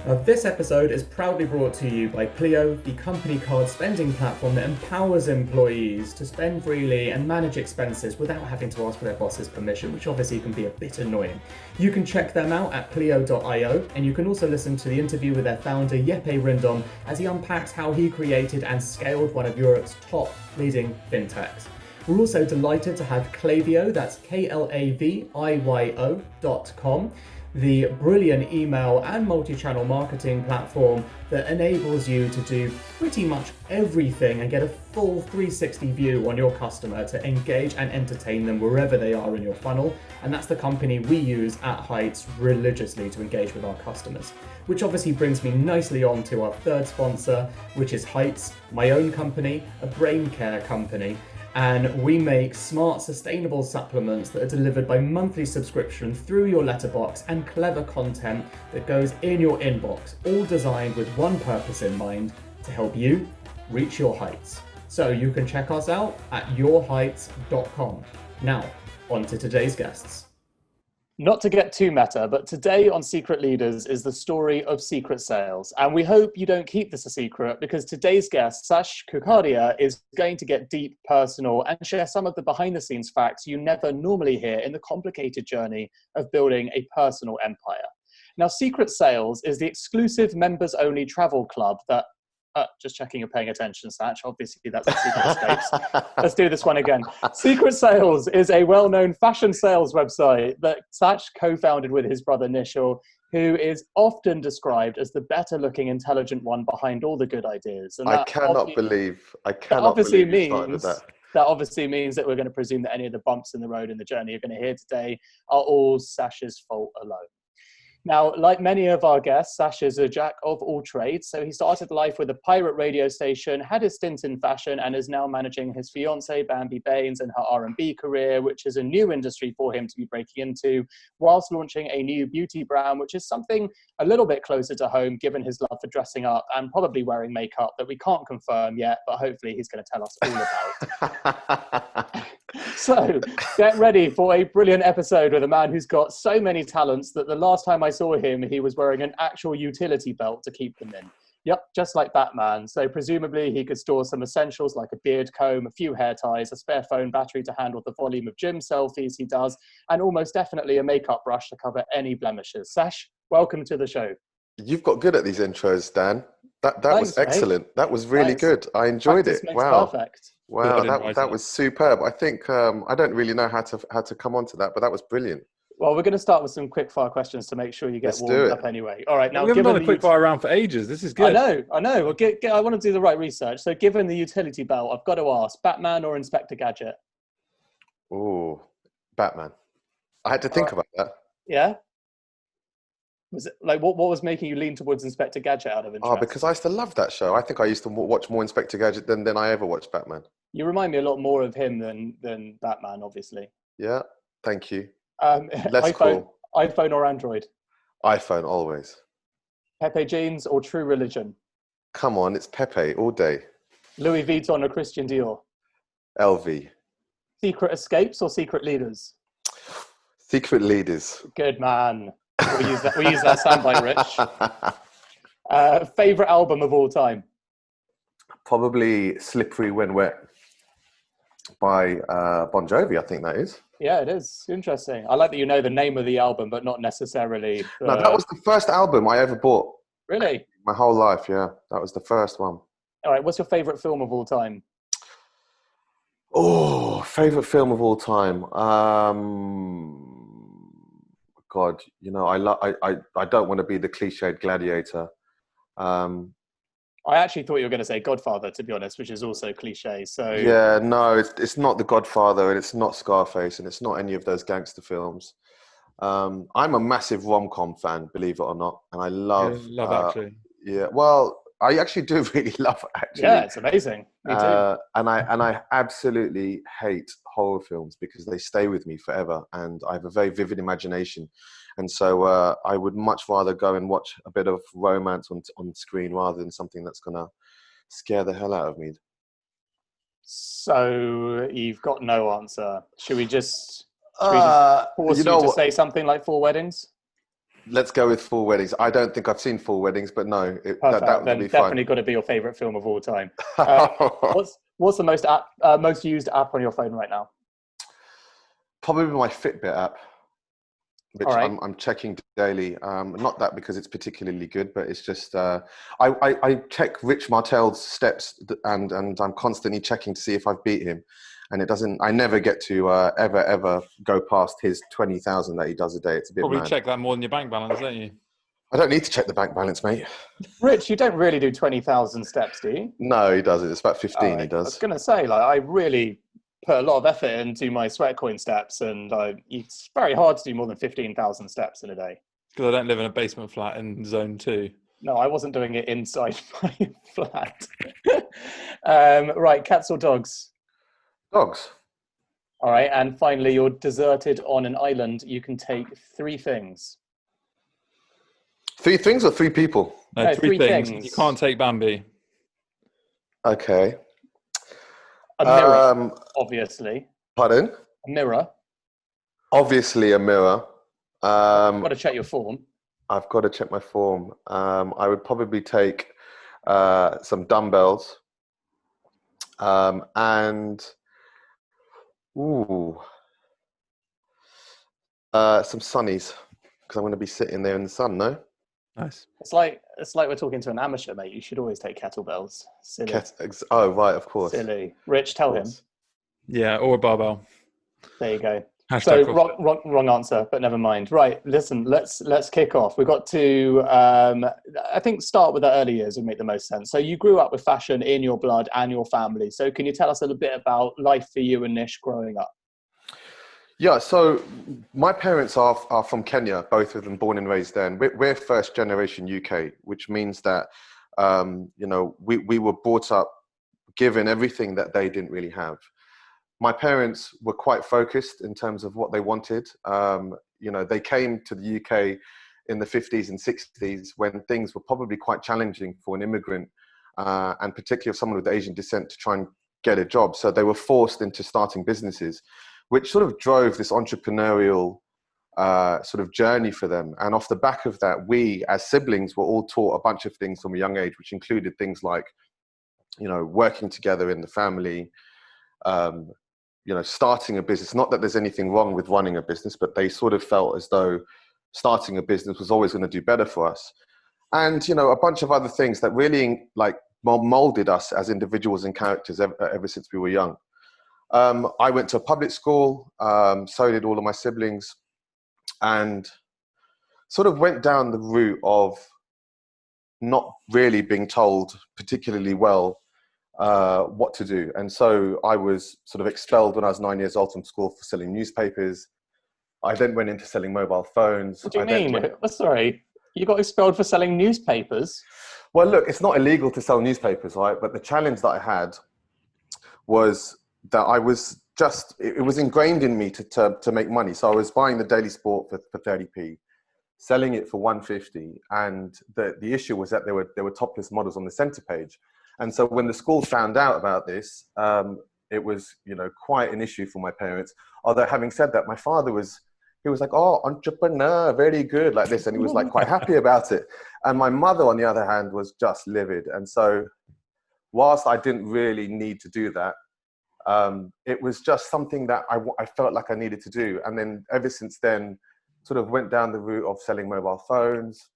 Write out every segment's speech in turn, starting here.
Now, this episode is proudly brought to you by Pleo, the company card spending platform that empowers employees to spend freely and manage expenses without having to ask for their boss's permission, which obviously can be a bit annoying. You can check them out at pleo.io, and you can also listen to the interview with their founder, Jeppe Rindom, as he unpacks how he created and scaled one of Europe's top leading fintechs. We're also delighted to have Klaviyo, that's KLAVIYO.com, the brilliant email and multi-channel marketing platform that enables you to do pretty much everything and get a full 360 view on your customer to engage and entertain them wherever they are in your funnel. And that's the company we use at Heights religiously to engage with our customers. Which obviously brings me nicely on to our third sponsor, which is Heights, my own company, a brain care company. And we make smart, sustainable supplements that are delivered by monthly subscription through your letterbox and clever content that goes in your inbox, all designed with one purpose in mind, to help you reach your heights. So you can check us out at yourheights.com. Now, on to today's guests. Not to get too meta, but today on Secret Leaders is the story of secret sales. And we hope you don't keep this a secret, because today's guest, Sach Kukadia, is going to get deep, personal, and share some of the behind-the-scenes facts you never normally hear in the complicated journey of building a personal empire. Now, Secret Sales is the exclusive members-only travel club that just checking you're paying attention, Sach. Obviously, that's the Secret Escapes. Let's do this one again. Secret Sales is a well-known fashion sales website that Sach co-founded with his brother Nishal, who is often described as the better-looking, intelligent one behind all the good ideas. And I cannot believe you started that. That obviously means that we're going to presume that any of the bumps in the road in the journey you're going to hear today are all Sach's fault alone. Now, like many of our guests, Sach is a jack of all trades. So he started life with a pirate radio station, had his stint in fashion, and is now managing his fiancée, Bambi Baines, and her R&B career, which is a new industry for him to be breaking into, whilst launching a new beauty brand, which is something a little bit closer to home, given his love for dressing up and probably wearing makeup that we can't confirm yet, but hopefully he's going to tell us all about. So get ready for a brilliant episode with a man who's got so many talents that the last time I saw him, he was wearing an actual utility belt to keep them in. Yep, just like Batman. So presumably he could store some essentials like a beard comb, a few hair ties, a spare phone battery to handle the volume of gym selfies he does, and almost definitely a makeup brush to cover any blemishes. Sach, welcome to the show. You've got good at these intros, Dan. That Thanks, was excellent. Mate. That was really good. I enjoyed Practice it. makes Wow. Perfect. Wow, that was superb. I think I don't really know how to come on to that, but that was brilliant. Well, we're going to start with some quick fire questions to make sure you get warmed up anyway. All right. Now, we haven't done a quick fire round for ages. This is good. I know. Well, I want to do the right research. So given the utility belt, I've got to ask, Batman or Inspector Gadget? Oh, Batman. I had to think about that. Yeah? Was it like what was making you lean towards Inspector Gadget out of interest? Oh, because I used to love that show. I think I used to watch more Inspector Gadget than I ever watched Batman. You remind me a lot more of him than Batman, obviously. Yeah, thank you. iPhone or Android? iPhone, always. Pepe jeans or True Religion? Come on, it's Pepe all day. Louis Vuitton or Christian Dior? LV. Secret Escapes or Secret Leaders? Secret Leaders. Good man. We'll use that soundbite, Rich. Favorite album of all time? Probably Slippery When Wet by Bon Jovi, I think that is. Yeah, it is. Interesting. I like that you know the name of the album, but not necessarily... No, that was the first album I ever bought. Really? My whole life, yeah. That was the first one. All right, what's your favourite film of all time? Oh, favourite film of all time? God, you know, I don't want to be the cliched gladiator. I actually thought you were going to say Godfather, to be honest, which is also cliche. So yeah, no, it's not The Godfather, and it's not Scarface, and it's not any of those gangster films. I'm a massive rom-com fan, believe it or not, and I love actually. Yeah, well, I actually do really love it, actually. Yeah, it's amazing. Me too. And I absolutely hate horror films because they stay with me forever, and I have a very vivid imagination. And so I would much rather go and watch a bit of romance on screen rather than something that's going to scare the hell out of me. So you've got no answer. Should we just pause you to say something like Four Weddings? Let's go with Four Weddings. I don't think I've seen Four Weddings, but no, that would Then be definitely fun. got to be your favorite film of all time. What's the most used app on your phone right now? Probably my Fitbit app, which All right. I'm checking daily. Not that because it's particularly good, but it's just I check Rich Martell's steps, and I'm constantly checking to see if I've beat him, and it doesn't. I never get to ever go past his 20,000 that he does a day. It's a bit Probably mad. check that more than your bank balance, don't you? I don't need to check the bank balance, mate. Rich, you don't really do 20,000 steps, do you? No, he does it. It's about 15. Right. He does. I was going to say, like, I really put a lot of effort into my Sweatcoin steps, and it's very hard to do more than 15,000 steps in a day. Because I don't live in a basement flat in zone 2. No, I wasn't doing it inside my flat. Right, cats or dogs? Dogs. All right, and finally, you're deserted on an island. You can take 3 things. 3 things or 3 people? No, Three 3 things. things. You can't take Bambi. Okay. A mirror, obviously. Pardon? A mirror. Obviously a mirror. I've got to check your form. I've got to check my form. I would probably take some dumbbells and some sunnies, because I'm going to be sitting there in the sun. No. Nice. It's like we're talking to an amateur, mate. You should always take kettlebells. Silly. Oh right, of course. Silly. Rich, tell him. Yeah, or a barbell. There you go. Hashtag So wrong answer, but never mind. Right, listen, let's kick off. We've got to, I think, start with the early years would make the most sense. So you grew up with fashion in your blood and your family. So can you tell us a little bit about life for you and Nish growing up? Yeah, so my parents are from Kenya, both of them born and raised there. And we're first generation UK, which means that, we were brought up given everything that they didn't really have. My parents were quite focused in terms of what they wanted. They came to the UK in the 50s and 60s when things were probably quite challenging for an immigrant, and particularly someone with Asian descent, to try and get a job. So they were forced into starting businesses, which sort of drove this entrepreneurial sort of journey for them. And off the back of that, we as siblings were all taught a bunch of things from a young age, which included things like, working together in the family, starting a business. Not that there's anything wrong with running a business, but they sort of felt as though starting a business was always going to do better for us. And, a bunch of other things that really molded us as individuals and characters ever since we were young. I went to a public school, so did all of my siblings, and sort of went down the route of not really being told particularly well what to do. And so I was sort of expelled when I was 9 years old from school for selling newspapers. I then went into selling mobile phones. What do you mean? Sorry, you got expelled for selling newspapers? Well, look, it's not illegal to sell newspapers, right? But the challenge that I had was that I was it was ingrained in me to make money. So I was buying the Daily Sport for 30p, selling it for 150. And the issue was that there were topless models on the center page. And so when the school found out about this, it was, quite an issue for my parents. Although having said that, my father was like, oh, entrepreneur, very good, like this. And he was like quite happy about it. And my mother, on the other hand, was just livid. And so whilst I didn't really need to do that, it was just something that I felt like I needed to do. And then ever since then, sort of went down the route of selling mobile phones,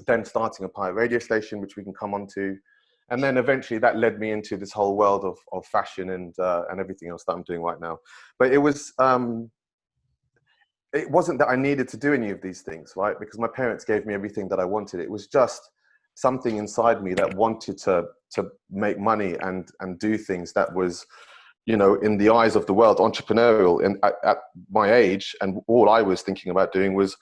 then starting a pirate radio station, which we can come on to. And then eventually that led me into this whole world of fashion and everything else that I'm doing right now. But it wasn't that I needed to do any of these things, right? Because my parents gave me everything that I wanted. It was just something inside me that wanted to make money and do things that was, in the eyes of the world, entrepreneurial. And at my age, and all I was thinking about doing was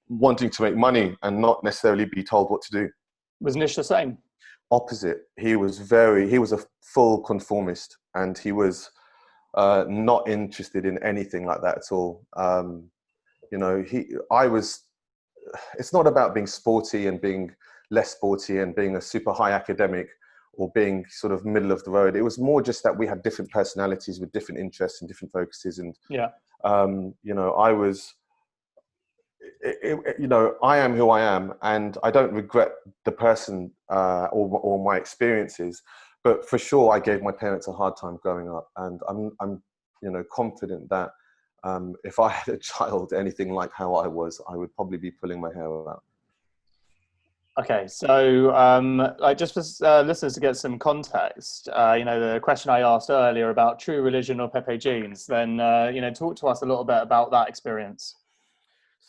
wanting to make money and not necessarily be told what to do. Was Nish the same? Opposite. He was a full conformist, and he was not interested in anything like that at all. It's not about being sporty and being less sporty and being a super high academic or being sort of middle of the road. It was more just that we had different personalities with different interests and different focuses. And, you know, I am who I am, and I don't regret the person or my experiences. But for sure, I gave my parents a hard time growing up, and I'm you know, confident that if I had a child anything like how I was, I would probably be pulling my hair out. Okay, so like just for listeners to get some context, you know, the question I asked earlier about true religion or Pepe jeans, then you know, talk to us a little bit about that experience.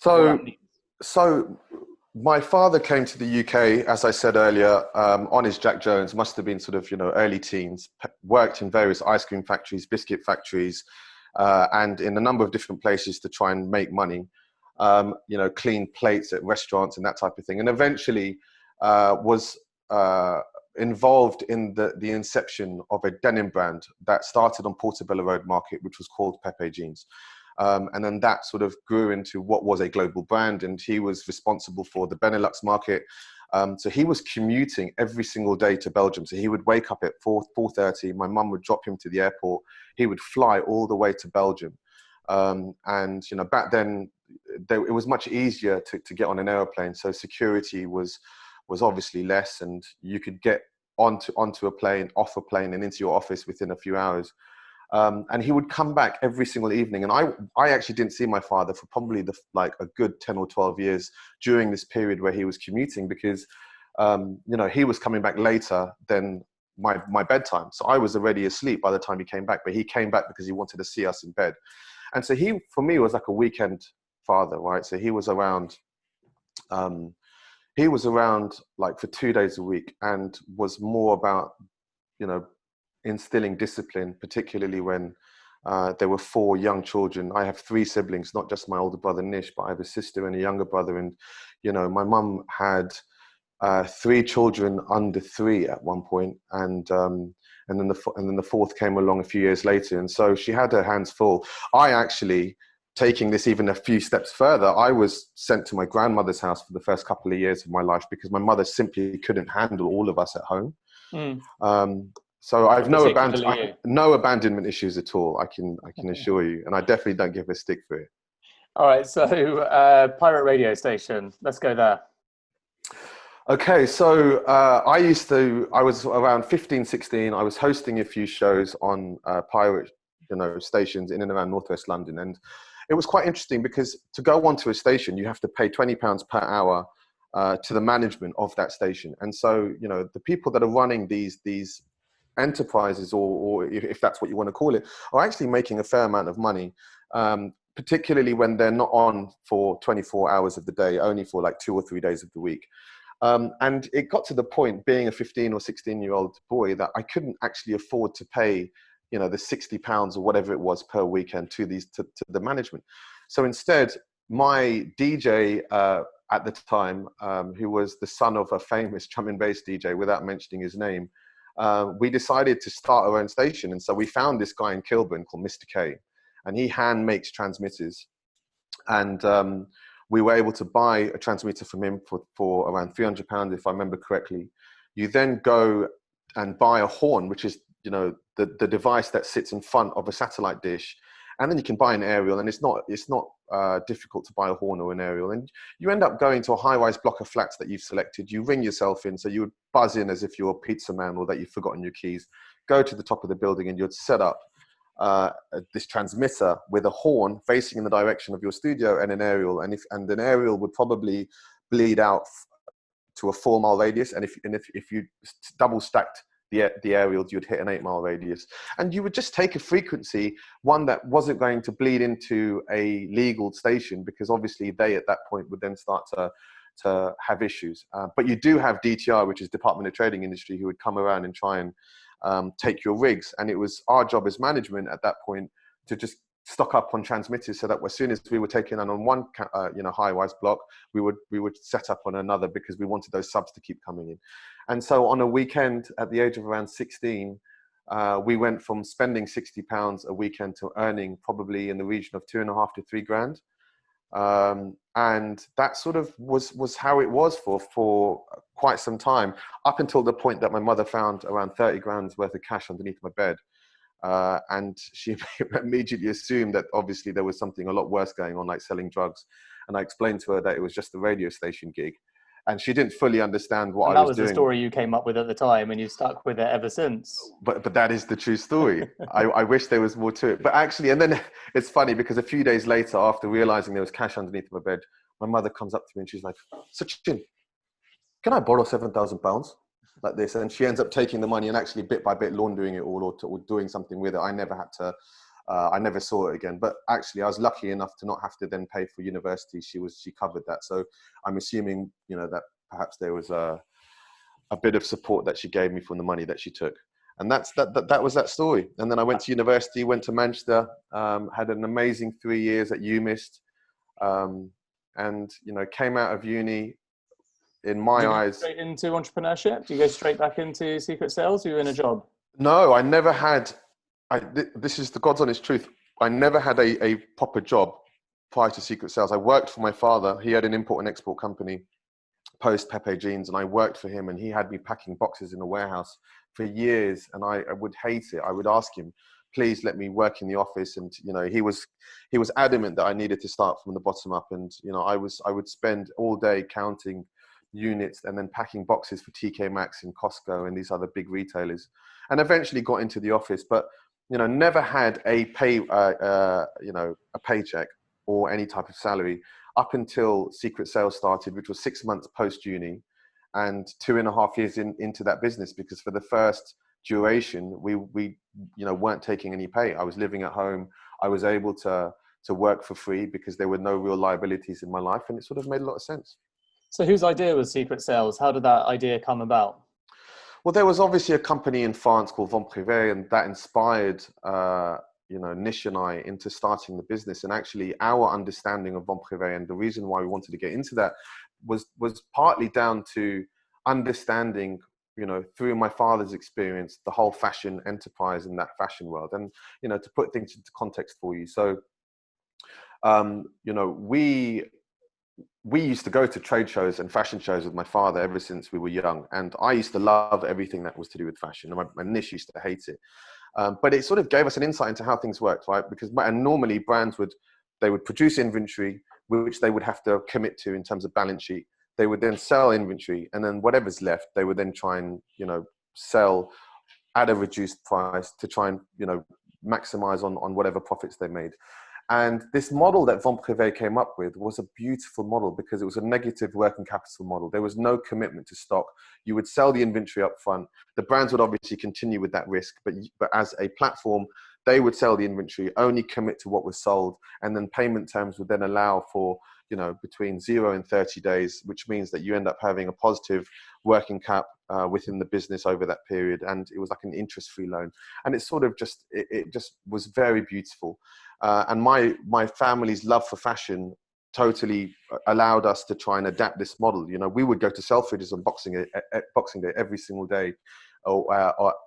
What that So, means. so my father came to the UK, as I said earlier, on his Jack Jones. Must have been sort of, you know, early teens. Worked in various ice cream factories, biscuit factories, and in a number of different places to try and make money. You know, clean plates at restaurants and that type of thing. And eventually was involved in the inception of a denim brand that started on Portobello Road Market, which was called Pepe Jeans. And then that sort of grew into what was a global brand, and he was responsible for the Benelux market. So he was commuting every single day to Belgium. So he would wake up at 4:30. My mum would drop him to the airport. He would fly all the way to Belgium. And you know, back then it was much easier to get on an airplane. So security was obviously less, and you could get onto a plane, off a plane, and into your office within a few hours. And he would come back every single evening. And I actually didn't see my father for probably like a good 10 or 12 years during this period where he was commuting, because, you know, he was coming back later than my bedtime. So I was already asleep by the time he came back, but he came back because he wanted to see us in bed. And so he, for me, was like a weekend father, right? So he was around like for 2 days a week, and was more about, you know, instilling discipline, particularly when there were 4 young children. I have 3 siblings, not just my older brother Nish, but I have a sister and a younger brother. And, you know, my mum had 3 children under 3 at one point, and then the 4th came along a few years later. And so she had her hands full. I actually, taking this even a few steps further, I was sent to my grandmother's house for the first couple of years of my life because my mother simply couldn't handle all of us at home. So I've no abandonment issues at all. I can assure you, and I definitely don't give a stick for it. All right, so pirate radio station. Let's go there. Okay, so I was around 15, 16. I was hosting a few shows on pirate, you know, stations in and around Northwest London, and it was quite interesting because to go onto a station, you have to pay £20 per hour to the management of that station. And so, you know, the people that are running these enterprises, or if that's what you want to call it, are actually making a fair amount of money, particularly when they're not on for 24 hours of the day, only for like 2 or 3 days of the week. And it got to the point, being a 15 or 16-year-old boy, that I couldn't actually afford to pay, you know, the £60 or whatever it was per weekend to the management. So instead, my DJ at the time, who was the son of a famous drum and bass DJ, without mentioning his name, we decided to start our own station. And so we found this guy in Kilburn called Mr. K, and he hand makes transmitters. And we were able to buy a transmitter from him for around £300, if I remember correctly. You then go and buy a horn, which is, you know, the device that sits in front of a satellite dish. And then you can buy an aerial, and it's not difficult to buy a horn or an aerial. And you end up going to a high-rise block of flats that you've selected. You ring yourself in, so you would buzz in as if you're a pizza man or that you've forgotten your keys. Go to the top of the building, and you'd set up this transmitter with a horn facing in the direction of your studio and an aerial. And an aerial would probably bleed out to a 4-mile radius. And if you double stacked the aerials, you'd hit an 8-mile radius. And you would just take a frequency, one that wasn't going to bleed into a legal station, because obviously they at that point would then start to have issues. But you do have DTR, which is Department of Trading Industry, who would come around and try and take your rigs. And it was our job as management at that point to just stock up on transmitters, so that as soon as we were taking on one high-rise block, we would set up on another, because we wanted those subs to keep coming in. And so on a weekend at the age of around 16, we went from spending £60 a weekend to earning probably in the region of £2.5 to £3 grand. And that sort of was how it was for quite some time, up until the point that my mother found around 30 grand's worth of cash underneath my bed. And she immediately assumed that obviously there was something a lot worse going on, like selling drugs. And I explained to her that it was just a radio station gig. And she didn't fully understand what And I that was was doing. the story you came up with at the time, and you've stuck with it ever since. But that is the true story. I wish there was more to it. But actually, and then it's funny because a few days later, after realizing there was cash underneath my bed, my mother comes up to me and she's like, Sachin, can I borrow £7,000 like this? And she ends up taking the money and actually bit by bit laundering it all or doing something with it. I never had to, I never saw it again. But actually, I was lucky enough to not have to then pay for university. She covered that. So I'm assuming, you know, that perhaps there was a bit of support that she gave me from the money that she took. And that was that story. And then I went to university, went to Manchester, had an amazing 3 years at UMIST, and, you know, came out of uni, in my eyes. Straight into entrepreneurship? Do you go straight back into secret sales? Or you in a job? No, I never had, this is the God's honest truth. I never had a proper job prior to secret sales. I worked for my father. He had an import and export company, post Pepe Jeans, and I worked for him, and he had me packing boxes in a warehouse for years, and I would hate it. I would ask him, please let me work in the office, and, you know, he was adamant that I needed to start from the bottom up. And, you know, I would spend all day counting units and then packing boxes for TK Maxx and Costco and these other big retailers, and eventually got into the office, but, you know, never had a paycheck or any type of salary up until secret sales started, which was 6 months post uni, and 2.5 years into that business, because for the first duration, we you know, weren't taking any pay. I was living at home. I was able to work for free because there were no real liabilities in my life, and it sort of made a lot of sense. So whose idea was secret sales? How did that idea come about? Well, there was obviously a company in France called Vente Privée, and that inspired you know, Nish and I into starting the business. And actually our understanding of Vente Privée, and the reason why we wanted to get into that, was partly down to understanding, you know, through my father's experience, the whole fashion enterprise in that fashion world. And, you know, to put things into context for you. So, you know, we used to go to trade shows and fashion shows with my father ever since we were young. And I used to love everything that was to do with fashion. And my Nish used to hate it. But it sort of gave us an insight into how things worked, right? Because normally brands would produce inventory, which they would have to commit to in terms of balance sheet. They would then sell inventory, and then whatever's left, they would then try and, you know, sell at a reduced price to try and, you know, maximize on whatever profits they made. And this model that Vente Privée came up with was a beautiful model because it was a negative working capital model. There was no commitment to stock. You would sell the inventory up front. The brands would obviously continue with that risk, but as a platform, they would sell the inventory, only commit to what was sold, and then payment terms would then allow for, you know, between 0 and 30 days, which means that you end up having a positive working cap within the business over that period. And it was like an interest-free loan. And it sort of just, it just was very beautiful. And my family's love for fashion totally allowed us to try and adapt this model. You know, we would go to Selfridges on Boxing Day every single day,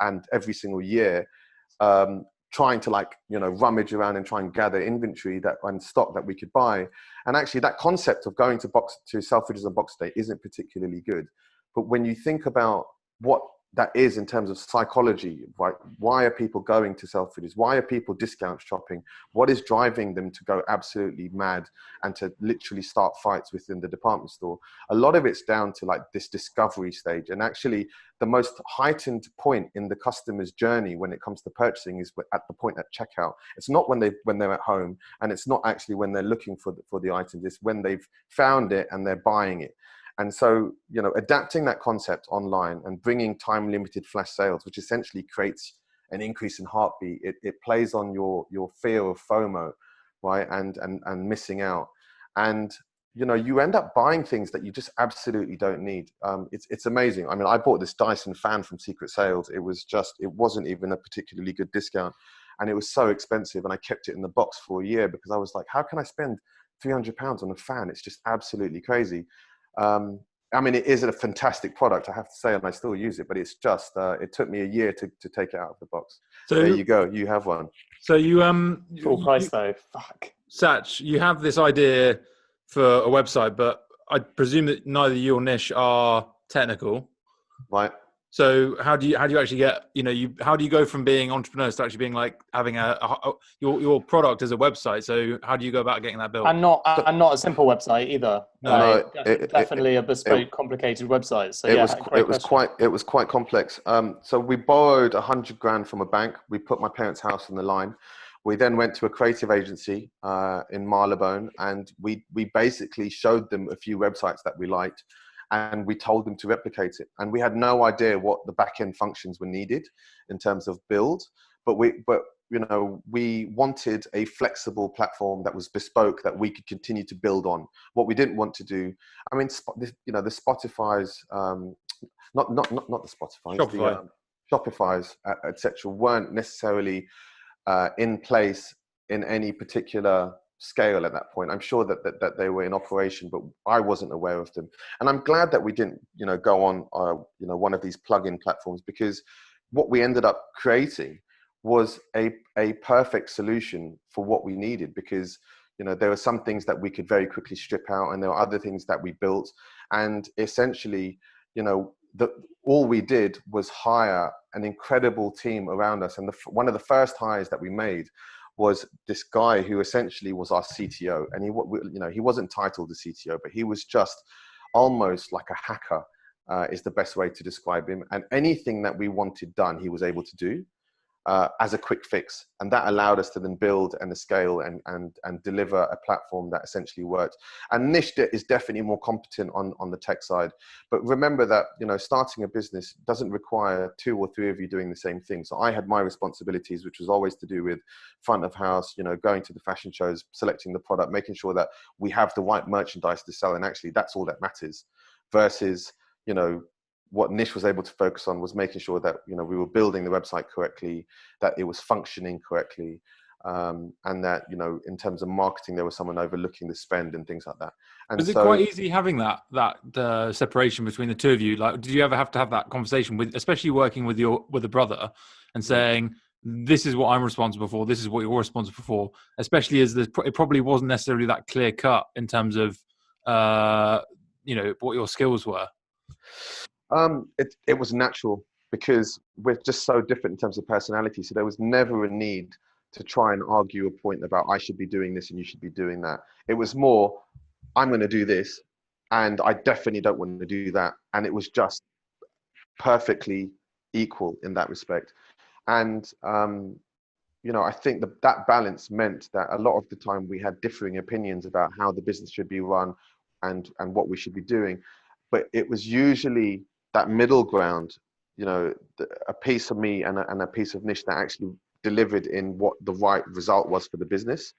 and every single year, trying to, like, you know, rummage around and try and gather inventory and stock that we could buy. And actually that concept of going to Selfridges on Boxing Day isn't particularly good. But when you think about what that is in terms of psychology, right? Why are people going to Selfridges? Why are people discount shopping? What is driving them to go absolutely mad and to literally start fights within the department store? A lot of it's down to, like, this discovery stage. And actually the most heightened point in the customer's journey when it comes to purchasing is at the point at checkout. It's not when they're at home, and it's not actually when they're looking for the items. It's when they've found it and they're buying it. And so, you know, adapting that concept online and bringing time-limited flash sales, which essentially creates an increase in heartbeat, it plays on your fear of FOMO, right, and missing out. And, you know, you end up buying things that you just absolutely don't need. It's amazing. I mean, I bought this Dyson fan from Secret Sales. It wasn't even a particularly good discount, and it was so expensive. And I kept it in the box for a year because I was like, how can I spend £300 on a fan? It's just absolutely crazy. I mean, it is a fantastic product, I have to say, and I still use it, but it's just, it took me a year to take it out of the box. So there you go. You have one. So you, full price though. Fuck. Sach, you have this idea for a website, but I presume that neither you or Nish are technical. Right. So how do you actually get, how do you go from being entrepreneurs to actually being like having your product as a website? So how do you go about getting that built? And not a simple website either. No. No, Definitely a bespoke, complicated website. So it yeah, was great question. it was quite complex. So we borrowed 100 grand from a bank. We put my parents' house on the line. We then went to a creative agency in Marylebone, and we basically showed them a few websites that we liked, and we told them to replicate it. And we had no idea what the back end functions were needed in terms of build, but we wanted a flexible platform that was bespoke that we could continue to build on. What we didn't want to do, I mean, the Spotify's, not the Spotify's, Shopify. the Shopify's, etc., weren't necessarily in place in any particular scale at that point. I'm sure that they were in operation, but I wasn't aware of them. And I'm glad that we didn't, go on, one of these plug-in platforms, because what we ended up creating was a perfect solution for what we needed, because there were some things that we could very quickly strip out, and there were other things that we built, and essentially all we did was hire an incredible team around us. And one of the first hires that we made was this guy who essentially was our CTO, and he wasn't titled the CTO, but he was just almost like a hacker, is the best way to describe him. And anything that we wanted done, he was able to do as a quick fix, and that allowed us to then build and scale and deliver a platform that essentially worked. And Nish is definitely more competent on the tech side, but remember that starting a business doesn't require 2 or 3 of you doing the same thing. So I had my responsibilities, which was always to do with front of house, going to the fashion shows, selecting the product, making sure that we have the right merchandise to sell, and actually that's all that matters, versus what Nish was able to focus on was making sure that we were building the website correctly, that it was functioning correctly, and that in terms of marketing there was someone overlooking the spend and things like that. And was it quite easy having that separation between the two of you? Like, did you ever have to have that conversation with, especially working with a brother, and saying, this is what I'm responsible for, this is what you're responsible for, especially as it probably wasn't necessarily that clear cut in terms of what your skills were? It was natural, because we're just so different in terms of personality. So there was never a need to try and argue a point about I should be doing this and you should be doing that. It was more, I'm going to do this, and I definitely don't want to do that. And it was just perfectly equal in that respect. And I think that balance meant that a lot of the time we had differing opinions about how the business should be run and what we should be doing. But it was usually that middle ground, a piece of me and a piece of Nish that actually delivered in what the right result was for the business.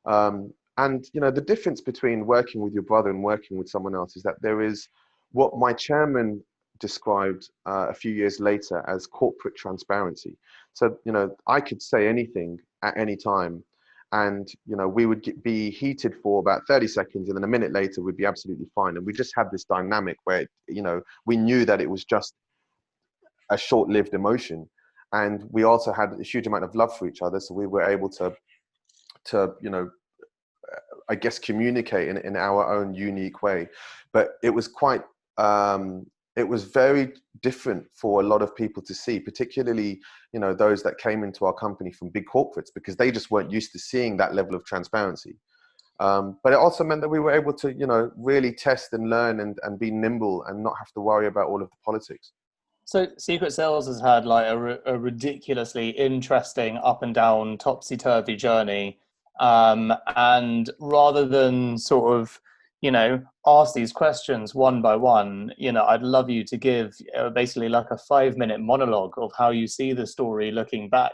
And the difference between working with your brother and working with someone else is that there is what my chairman described a few years later as corporate transparency. So I could say anything at any time, and we would be heated for about 30 seconds, and then a minute later we'd be absolutely fine. And we just had this dynamic where we knew that it was just a short-lived emotion, and we also had a huge amount of love for each other, so we were able to I guess communicate in our own unique way. But it was quite it was very different for a lot of people to see, particularly those that came into our company from big corporates, because they just weren't used to seeing that level of transparency. But it also meant that we were able to really test and learn and be nimble and not have to worry about all of the politics. So Secret Sales has had like a ridiculously interesting up and down, topsy-turvy journey. And rather than sort of, ask these questions one by one, I'd love you to give basically like a 5-minute monologue of how you see the story looking back,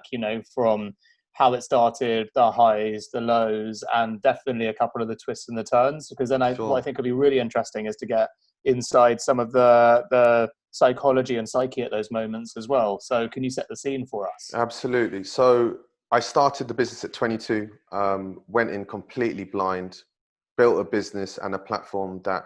from how it started, the highs, the lows, and definitely a couple of the twists and the turns. Because then what I think would be really interesting is to get inside some of the psychology and psyche at those moments as well. So can you set the scene for us? Absolutely. So I started the business at 22, went in completely blind, built a business and a platform that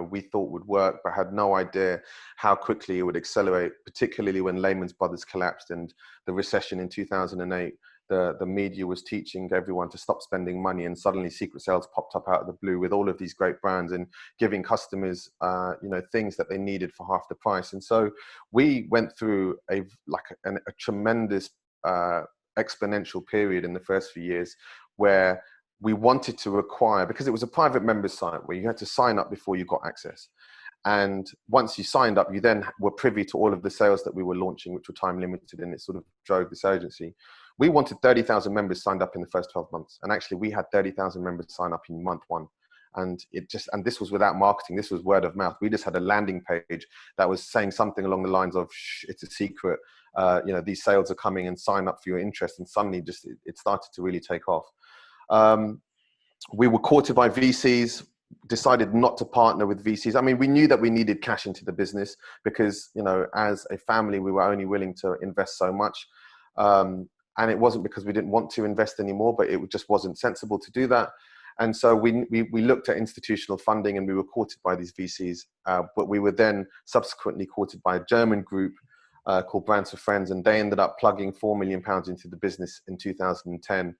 we thought would work, but had no idea how quickly it would accelerate, particularly when Lehman Brothers collapsed and the recession in 2008 the media was teaching everyone to stop spending money, and suddenly secret sales popped up out of the blue with all of these great brands and giving customers things that they needed for half the price. And so we went through a tremendous exponential period in the first few years where we wanted to acquire, because it was a private members site where you had to sign up before you got access. And once you signed up, you then were privy to all of the sales that we were launching, which were time limited, and it sort of drove this urgency. We wanted 30,000 members signed up in the first 12 months. And actually we had 30,000 members sign up in month one. And this was without marketing. This was word of mouth. We just had a landing page that was saying something along the lines of, shh, it's a secret. These sales are coming, and sign up for your interest. And suddenly it started to really take off. We were courted by VCs, decided not to partner with VCs. I mean, we knew that we needed cash into the business because, as a family, we were only willing to invest so much. And it wasn't because we didn't want to invest anymore, but it just wasn't sensible to do that. And so we looked at institutional funding, and we were courted by these VCs. But we were then subsequently courted by a German group called Brands for Friends, and they ended up plugging £4 million into the business in 2010.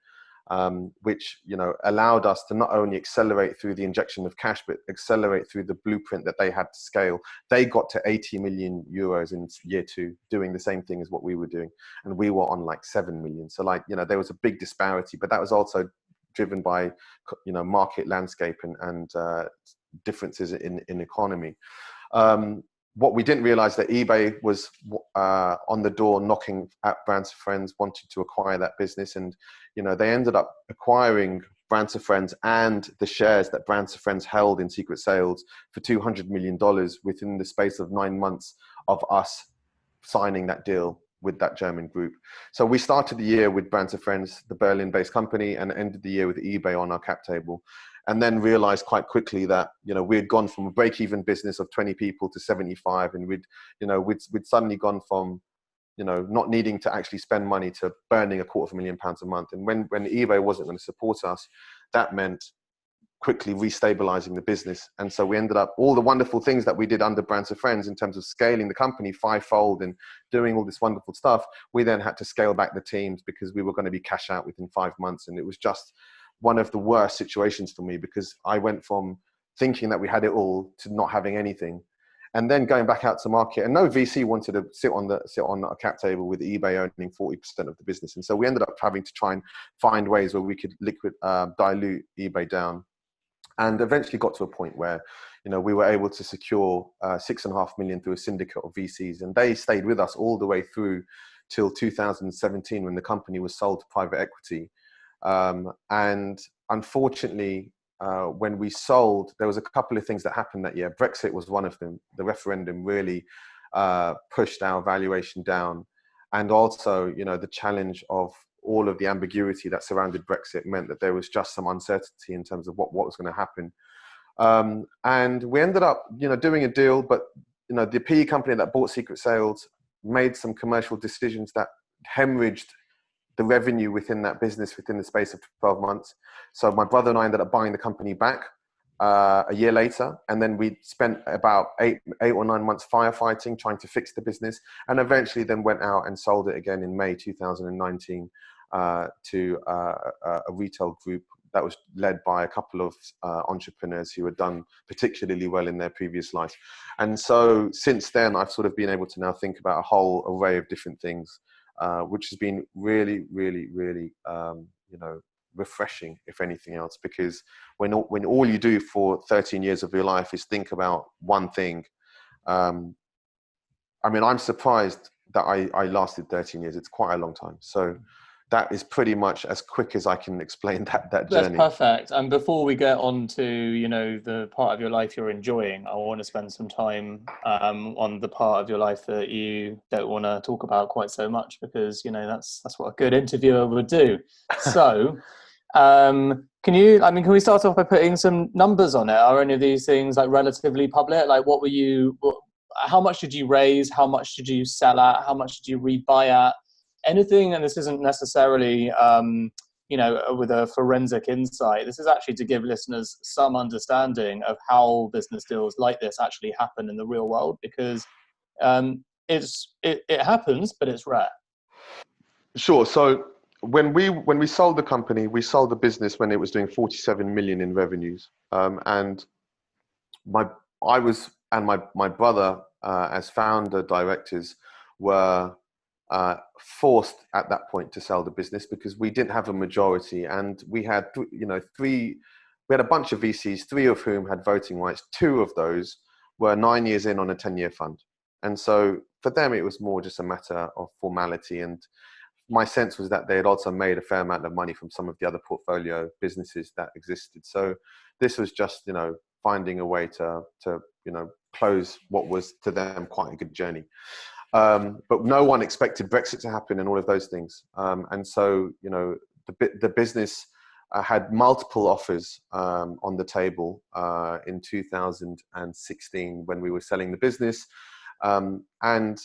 Which allowed us to not only accelerate through the injection of cash, but accelerate through the blueprint that they had to scale. They got to 80 million euros in year 2, doing the same thing as what we were doing, and we were on like 7 million. So there was a big disparity, but that was also driven by market landscape and differences in economy. What we didn't realize that eBay was on the door knocking at Brands for Friends, wanting to acquire that business. And, they ended up acquiring Brands for Friends and the shares that Brands for Friends held in Secret Sales for $200 million within the space of 9 months of us signing that deal with that German group. So we started the year with Brands for Friends, the Berlin-based company, and ended the year with eBay on our cap table. And then realized quite quickly that, we had gone from a break-even business of 20 people to 75. And we'd suddenly gone from, not needing to actually spend money to burning £250,000 a month. And when eBay wasn't going to support us, that meant quickly restabilizing the business. And so we ended up, all the wonderful things that we did under Brands for Friends in terms of scaling the company 5-fold and doing all this wonderful stuff, we then had to scale back the teams because we were going to be cash out within 5 months. And it was just one of the worst situations for me, because I went from thinking that we had it all to not having anything, and then going back out to market. And no VC wanted to sit on a cap table with eBay owning 40% of the business. And so we ended up having to try and find ways where we could dilute eBay down, and eventually got to a point where, we were able to secure $6.5 million through a syndicate of VCs, and they stayed with us all the way through till 2017 when the company was sold to private equity. And unfortunately, when we sold, there was a couple of things that happened that year. Brexit was one of them. The referendum really pushed our valuation down. And also, the challenge of all of the ambiguity that surrounded Brexit meant that there was just some uncertainty in terms of what was going to happen. And we ended up, doing a deal, but, the PE company that bought Secret Sales made some commercial decisions that hemorrhaged the revenue within that business within the space of 12 months. So my brother and I ended up buying the company back a year later. And then we spent about eight or 9 months firefighting, trying to fix the business, and eventually then went out and sold it again in May 2019 to a retail group that was led by a couple of entrepreneurs who had done particularly well in their previous life. And so since then, I've sort of been able to now think about a whole array of different things, which has been really, really, really, refreshing, if anything else, because when all you do for 13 years of your life is think about one thing, I'm surprised that I lasted 13 years. It's quite a long time. So that is pretty much as quick as I can explain that journey. That's perfect. And before we get on to, the part of your life you're enjoying, I want to spend some time on the part of your life that you don't want to talk about quite so much, because, that's what a good interviewer would do. So can we start off by putting some numbers on it? Are any of these things like relatively public? Like how much did you raise? How much did you sell at? How much did you rebuy at? Anything, and this isn't necessarily, with a forensic insight. This is actually to give listeners some understanding of how business deals like this actually happen in the real world, because it happens, but it's rare. Sure. So when we sold the company, we sold the business when it was doing 47 million in revenues, and my I was and my brother, as founder directors, were forced at that point to sell the business because we didn't have a majority, and we had three. We had a bunch of VCs, three of whom had voting rights. Two of those were 9 years in on a 10-year fund, and so for them it was more just a matter of formality. And my sense was that they had also made a fair amount of money from some of the other portfolio businesses that existed. So this was just, finding a way to close what was to them quite a good journey. But no one expected Brexit to happen and all of those things. And so, the business had multiple offers on the table in 2016 when we were selling the business. And,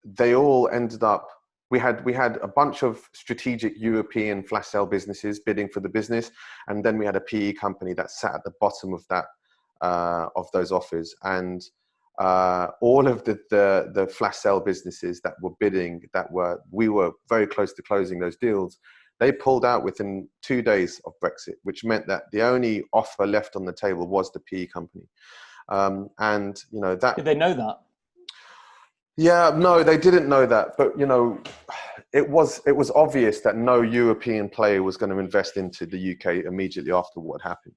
they all ended up, we had a bunch of strategic European flash sale businesses bidding for the business, and then we had a PE company that sat at the bottom of that of those offers. And all of the flash sale businesses that were bidding, we were very close to closing those deals, they pulled out within 2 days of Brexit, which meant that the only offer left on the table was the PE company. And that. Did they know that? Yeah, no, they didn't know that, but it was obvious that no European player was going to invest into the UK immediately after what happened.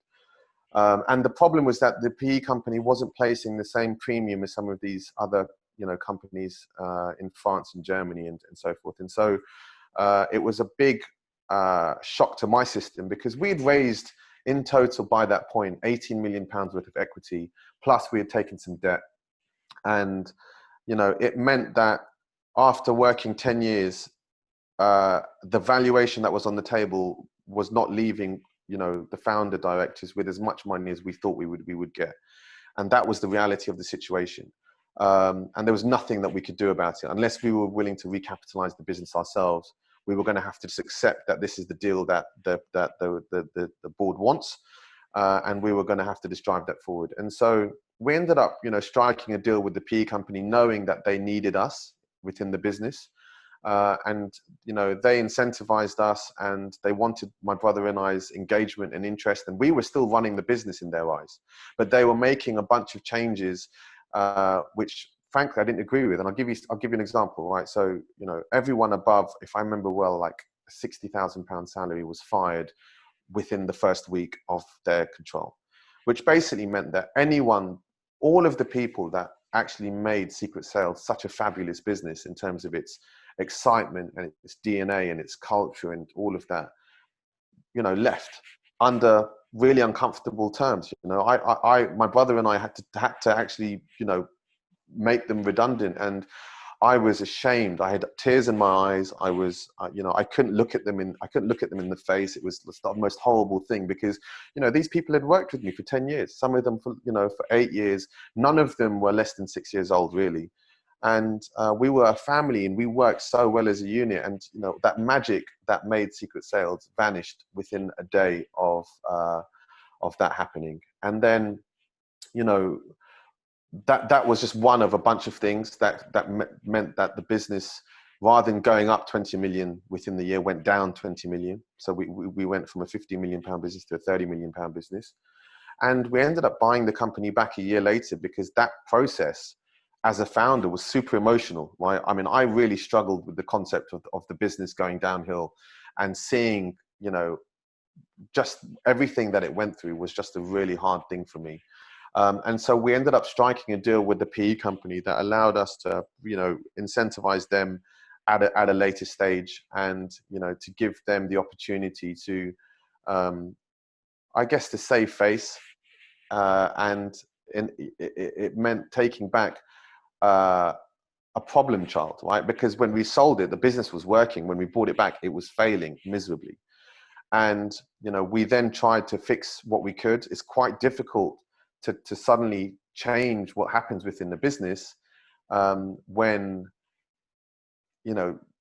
And the problem was that the PE company wasn't placing the same premium as some of these other companies in France and Germany and so forth. And so it was a big shock to my system, because we'd raised in total by that point 18 million pounds worth of equity, plus we had taken some debt. And it meant that after working 10 years, the valuation that was on the table was not leaving, the founder directors with as much money as we thought we would get. And that was the reality of the situation. And there was nothing that we could do about it unless we were willing to recapitalize the business ourselves. We were going to have to just accept that this is the deal that the board wants, and we were going to have to just drive that forward. And so we ended up, striking a deal with the PE company, knowing that they needed us within the business. And they incentivized us, and they wanted my brother and I's engagement and interest, and we were still running the business in their eyes, but they were making a bunch of changes, which frankly I didn't agree with. And I'll give you an example, right? So everyone above, if I remember well, like a £60,000 salary was fired within the first week of their control, which basically meant that all of the people that actually made Secret Sales such a fabulous business in terms of its excitement and its DNA and its culture and all of that, left under really uncomfortable terms. My brother and I had to actually, make them redundant, and I was ashamed. I had tears in my eyes. I was, I couldn't look at them in the face. It was the most horrible thing, because, these people had worked with me for 10 years. Some of them for 8 years. None of them were less than 6 years old, really. And we were a family, and we worked so well as a unit. And, that magic that made Secret Sales vanished within a day of that happening. And then, that was just one of a bunch of things that meant that the business, rather than going up 20 million within the year, went down 20 million. So we went from a 50 million pound business to a 30 million pound business. And we ended up buying the company back a year later, because that process as a founder was super emotional, right? I mean, I really struggled with the concept of the business going downhill, and seeing, just everything that it went through was just a really hard thing for me. And so we ended up striking a deal with the PE company that allowed us to, incentivize them at a later stage, and, to give them the opportunity to, I guess, to save face. And it meant taking back a problem child, right? Because when we sold it, the business was working. When we bought it back, it was failing miserably. And, we then tried to fix what we could. It's quite difficult to suddenly change what happens within the business, when,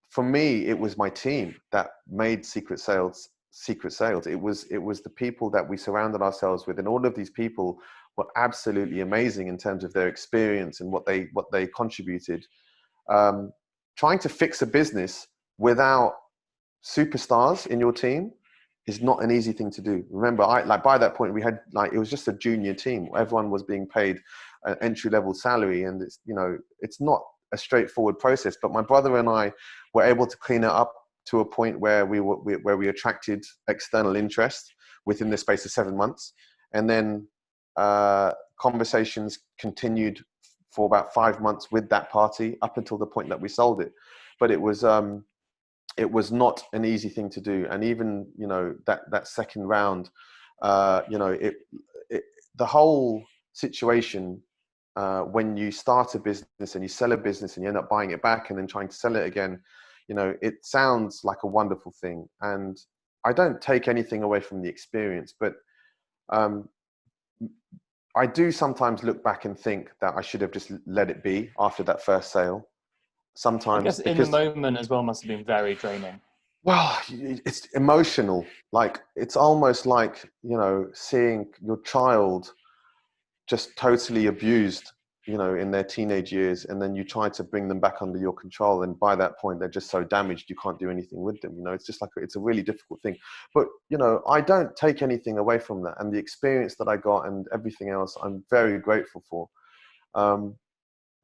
for me, it was my team that made Secret Sales. It was the people that we surrounded ourselves with, and all of these people were absolutely amazing in terms of their experience and what they contributed. Trying to fix a business without superstars in your team is not an easy thing to do. Remember, by that point we had it was just a junior team. Everyone was being paid an entry-level salary, and it's not a straightforward process. But my brother and I were able to clean it up to a point where we attracted external interest within the space of 7 months, and then conversations continued for about 5 months with that party up until the point that we sold it. But it was not an easy thing to do, and even that second round, the whole situation, when you start a business and you sell a business and you end up buying it back and then trying to sell it again, it sounds like a wonderful thing, and I don't take anything away from the experience, but I do sometimes look back and think that I should have just let it be after that first sale. Sometimes, I guess in the moment as well must have been very draining. Well, it's emotional. It's almost like, seeing your child just totally abused, in their teenage years, and then you try to bring them back under your control, and by that point they're just so damaged you can't do anything with them. It's just it's a really difficult thing. But I don't take anything away from that, and the experience that I got and everything else I'm very grateful for.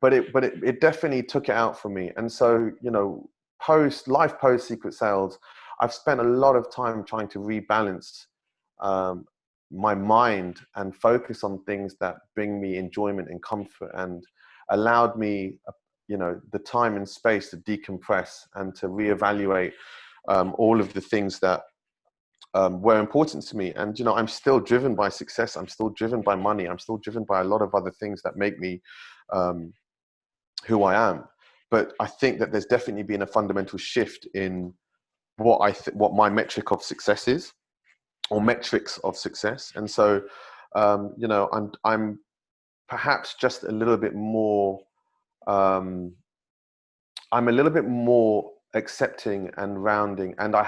But it definitely took it out for me. And so, post Secret Sales, I've spent a lot of time trying to rebalance my mind and focus on things that bring me enjoyment and comfort, and allowed me, the time and space to decompress and to reevaluate all of the things that were important to me. And, I'm still driven by success. I'm still driven by money. I'm still driven by a lot of other things that make me who I am. But I think that there's definitely been a fundamental shift in what my metric of success is, or metrics of success. And so, I'm perhaps just a little bit more, I'm a little bit more accepting and rounding, and I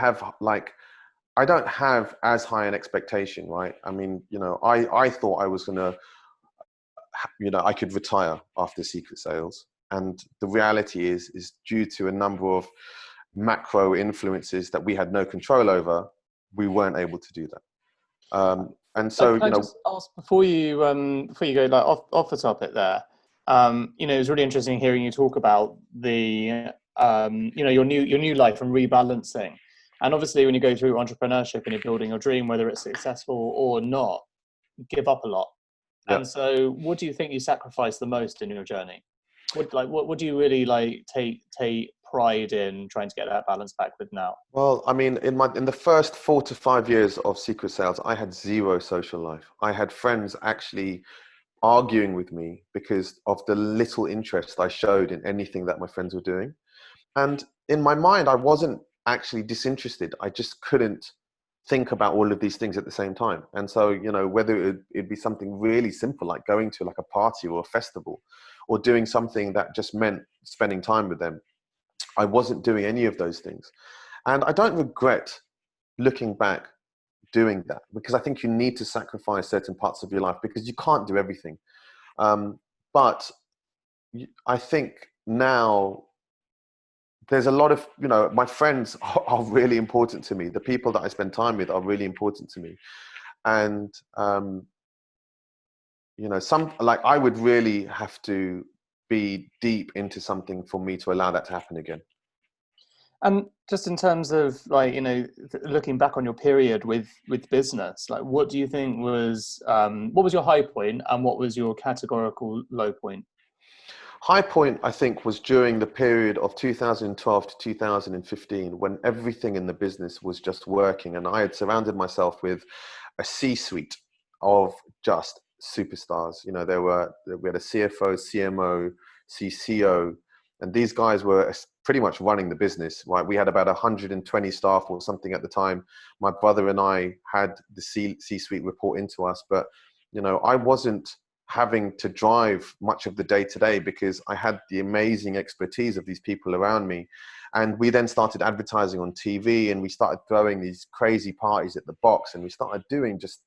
don't have as high an expectation, right? I mean, I thought I was gonna, I could retire after Secret Sales. And the reality is due to a number of macro influences that we had no control over, we weren't able to do that. And so, Can I just ask before you go off the topic there? It was really interesting hearing you talk about the your new life and rebalancing. And obviously, when you go through entrepreneurship and you're building your dream, whether it's successful or not, you give up a lot. Yeah. And so, what do you think you sacrificed the most in your journey? What do you really take pride in trying to get that balance back with now? Well, I mean, in the first 4 to 5 years of Secret Sales, I had zero social life. I had friends actually arguing with me because of the little interest I showed in anything that my friends were doing. And in my mind, I wasn't actually disinterested. I just couldn't think about all of these things at the same time. And so, whether it'd be something really simple like going to a party or a festival, or doing something that just meant spending time with them, I wasn't doing any of those things. And I don't regret looking back doing that, because I think you need to sacrifice certain parts of your life because you can't do everything. But I think now there's a lot of, my friends are really important to me. The people that I spend time with are really important to me. And, I would really have to be deep into something for me to allow that to happen again. And just in terms of looking back on your period with business, what do you think was, what was your high point and what was your categorical low point? High point, I think, was during the period of 2012 to 2015, when everything in the business was just working, and I had surrounded myself with a C-suite of just superstars. We had a CFO, CMO, CCO, and these guys were pretty much running the business, right? We had about 120 staff or something at the time. My brother and I had the C-suite report into us, but I wasn't having to drive much of the day-to-day because I had the amazing expertise of these people around me. And we then started advertising on TV, and we started throwing these crazy parties at the box, and we started doing just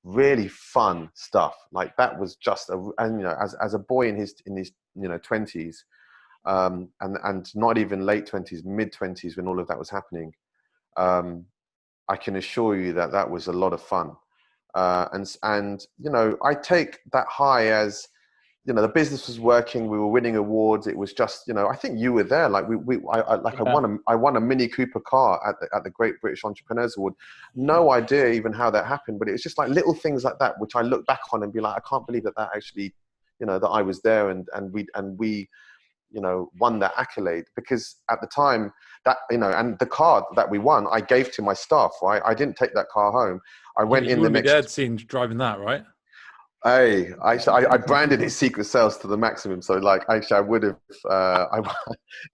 really fun stuff. That was just as a boy in his 20s, and not even late 20s, mid 20s, when all of that was happening, I can assure you that that was a lot of fun. And you know, I take that high as, you know, the business was working, we were winning awards. It was just, you know, I think you were there. Like I won a Mini Cooper car at the Great British Entrepreneurs Award. No idea even how that happened, but it was just like little things like that, which I look back on and be like, I can't believe that actually, you know, that I was there and we, you know, won that accolade. Because at the time that, you know, and the car that we won, I gave to my staff, right? I didn't take that car home. I went in the next. Dad seen driving that, right? Hey, I branded it Secret Sales to the maximum. So like, actually, I would have.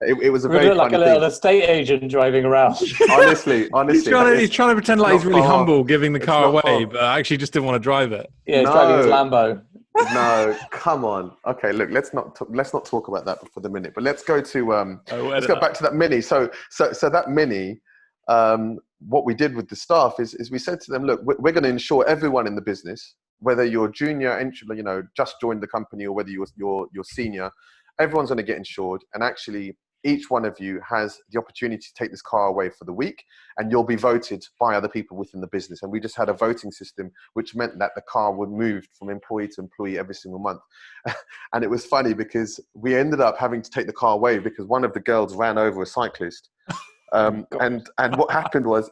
It was a very like funny a little thing. estate agent driving around. Honestly, He's trying to pretend like he's really humble, giving the car away, but actually just didn't want to drive it. Yeah, he's driving his Lambo. No, come on. Okay, look, let's not talk about that for the minute. But let's go to let's go back to that Mini. So that Mini. What we did with the staff is we said to them, look, we're going to insure everyone in the business, whether you're junior, entry, you know, just joined the company, or whether you're senior, everyone's going to get insured. And actually, each one of you has the opportunity to take this car away for the week, and you'll be voted by other people within the business. And we just had a voting system, which meant that the car would move from employee to employee every single month. And it was funny because we ended up having to take the car away because one of the girls ran over a cyclist. And what happened was,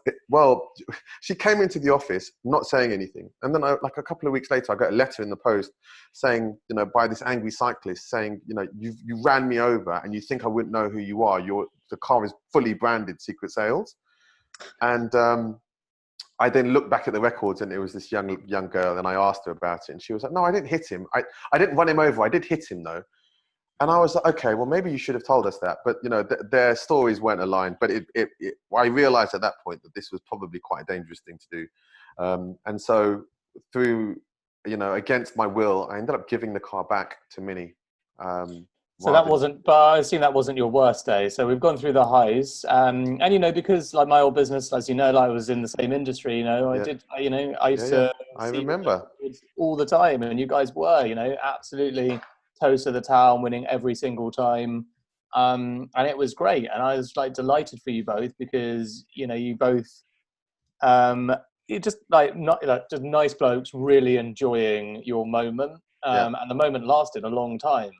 she came into the office not saying anything, and then like a couple of weeks later, I got a letter in the post saying, you know, by this angry cyclist saying, you know, you ran me over, and you think I wouldn't know who you are. The car is fully branded Secret Sales, and I then looked back at the records, and it was this young girl, and I asked her about it, and she was like, "No, I didn't hit him. I didn't run him over. I did hit him though." And I was like, okay, well, maybe you should have told us that. But, you know, their stories weren't aligned. But I realized at that point that this was probably quite a dangerous thing to do. And so through, you know, against my will, I ended up giving the car back to Mini. So that wasn't, but I assume that wasn't your worst day. So we've gone through the highs, and you know, because like my old business, as you know, like I was in the same industry. You know, I used to. I remember all the time, and you guys were, you know, absolutely toast of the town, winning every single time, and it was great. And I was like delighted for you both because you know you both, you just just nice blokes, really enjoying your moment, and the moment lasted a long time.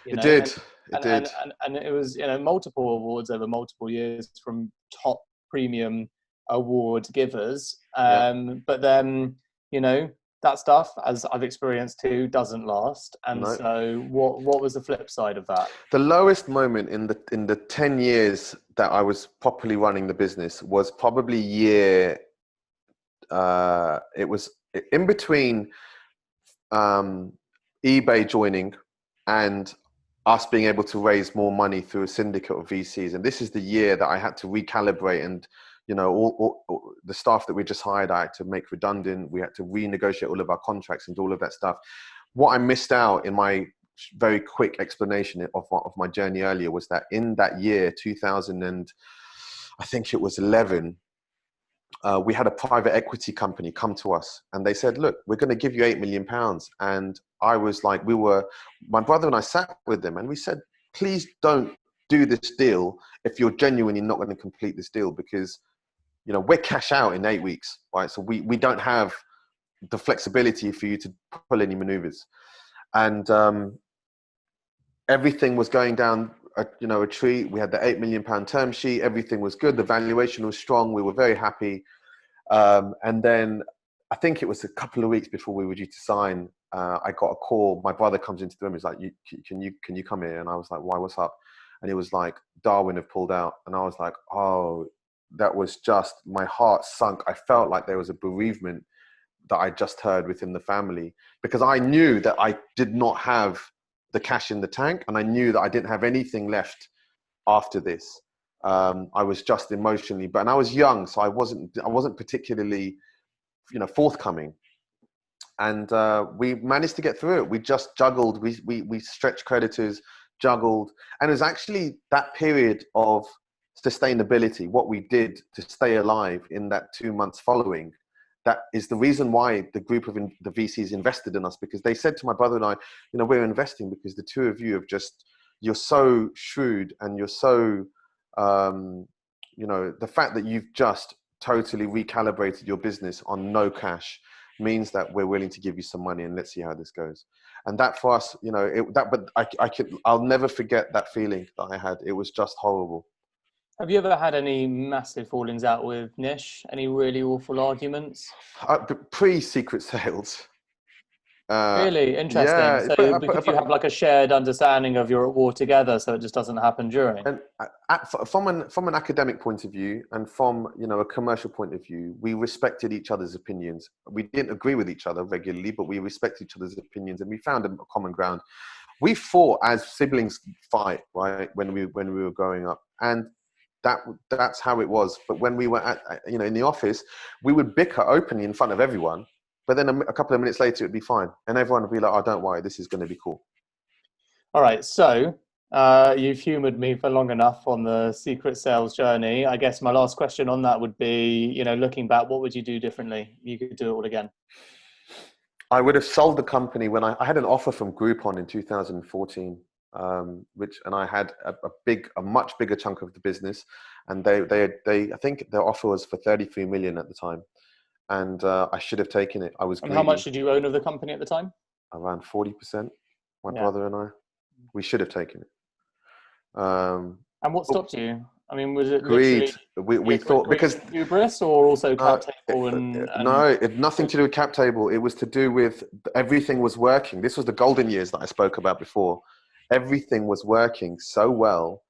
You know, it did. And it was, you know, multiple awards over multiple years from top premium award givers. But then, you know, that stuff, as I've experienced too, doesn't last. And so what was the flip side of that? The lowest moment in the 10 years that I was properly running the business was probably it was in between eBay joining and us being able to raise more money through a syndicate of VCs. And this is the year that I had to recalibrate, and, you know, all the staff that we just hired, I had to make redundant. We had to renegotiate all of our contracts and do all of that stuff. What I missed out in my very quick explanation of my journey earlier was that in that year, 2000 and I think it was 11, we had a private equity company come to us, and they said, look, we're going to give you £8 million. And I was like, my brother and I sat with them, and we said, please don't do this deal if you're genuinely not going to complete this deal, because, you know, we're cash out in 8 weeks, right? So we don't have the flexibility for you to pull any maneuvers. And everything was going down a tree. We had the £8 million term sheet. Everything was good. The valuation was strong. We were very happy. And then I think it was a couple of weeks before we were due to sign, I got a call. My brother comes into the room. He's like, can you come here? And I was like, why, what's up? And it was like, Darwin have pulled out. And I was like, oh, that was just, my heart sunk. I felt like there was a bereavement that I just heard within the family, because I knew that I did not have the cash in the tank, and I knew that I didn't have anything left after this. I was just emotionally, and I was young, so I wasn't particularly, you know, forthcoming. And we managed to get through it. We just juggled. We stretched creditors, juggled, and it was actually that period of sustainability, what we did to stay alive in that 2 months following. That is the reason why the group of the VCs invested in us, because they said to my brother and I, you know, we're investing because the two of you have you're so shrewd, and you're so you know, the fact that you've just totally recalibrated your business on no cash means that we're willing to give you some money and let's see how this goes. And that for us, you know, I'll never forget that feeling that I had. It was just horrible. Have you ever had any massive fallings out with Nish? Any really awful arguments? Pre-secret sales. Really interesting. Yeah, So because you have like a shared understanding of you're at war together, so it just doesn't happen during. and from an academic point of view and from, you know, a commercial point of view, we respected each other's opinions. We didn't agree with each other regularly, but we respected each other's opinions and we found a common ground. We fought as siblings fight, right, when we were growing up, and that's how it was. But when we were in the office, we would bicker openly in front of everyone. But then a couple of minutes later, it'd be fine. And everyone would be like, oh, don't worry, this is going to be cool. All right. So you've humored me for long enough on the secret sales journey. I guess my last question on that would be, you know, looking back, what would you do differently? You could do it all again. I would have sold the company when I had an offer from Groupon in 2014, and I had a much bigger chunk of the business. And they I think their offer was for 33 million at the time. And I should have taken it. I was greedy. And how much did you own of the company at the time? Around 40%. My brother and I, we should have taken it. And what stopped you? I mean, was it greed? We thought because hubris, or also cap table no, it had nothing to do with cap table. It was to do with everything was working. This was the golden years that I spoke about before. Everything was working so well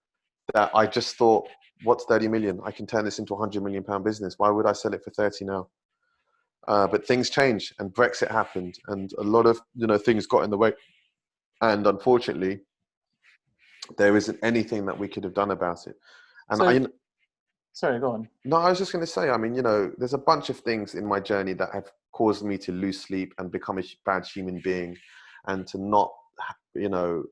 that I just thought, what's 30 million? I can turn this into £100 million business. Why would I sell it for 30 now? But things changed and Brexit happened and a lot of, you know, things got in the way. And unfortunately, there isn't anything that we could have done about it. And sorry, go on. No, I was just going to say, I mean, you know, there's a bunch of things in my journey that have caused me to lose sleep and become a bad human being and to not, you know,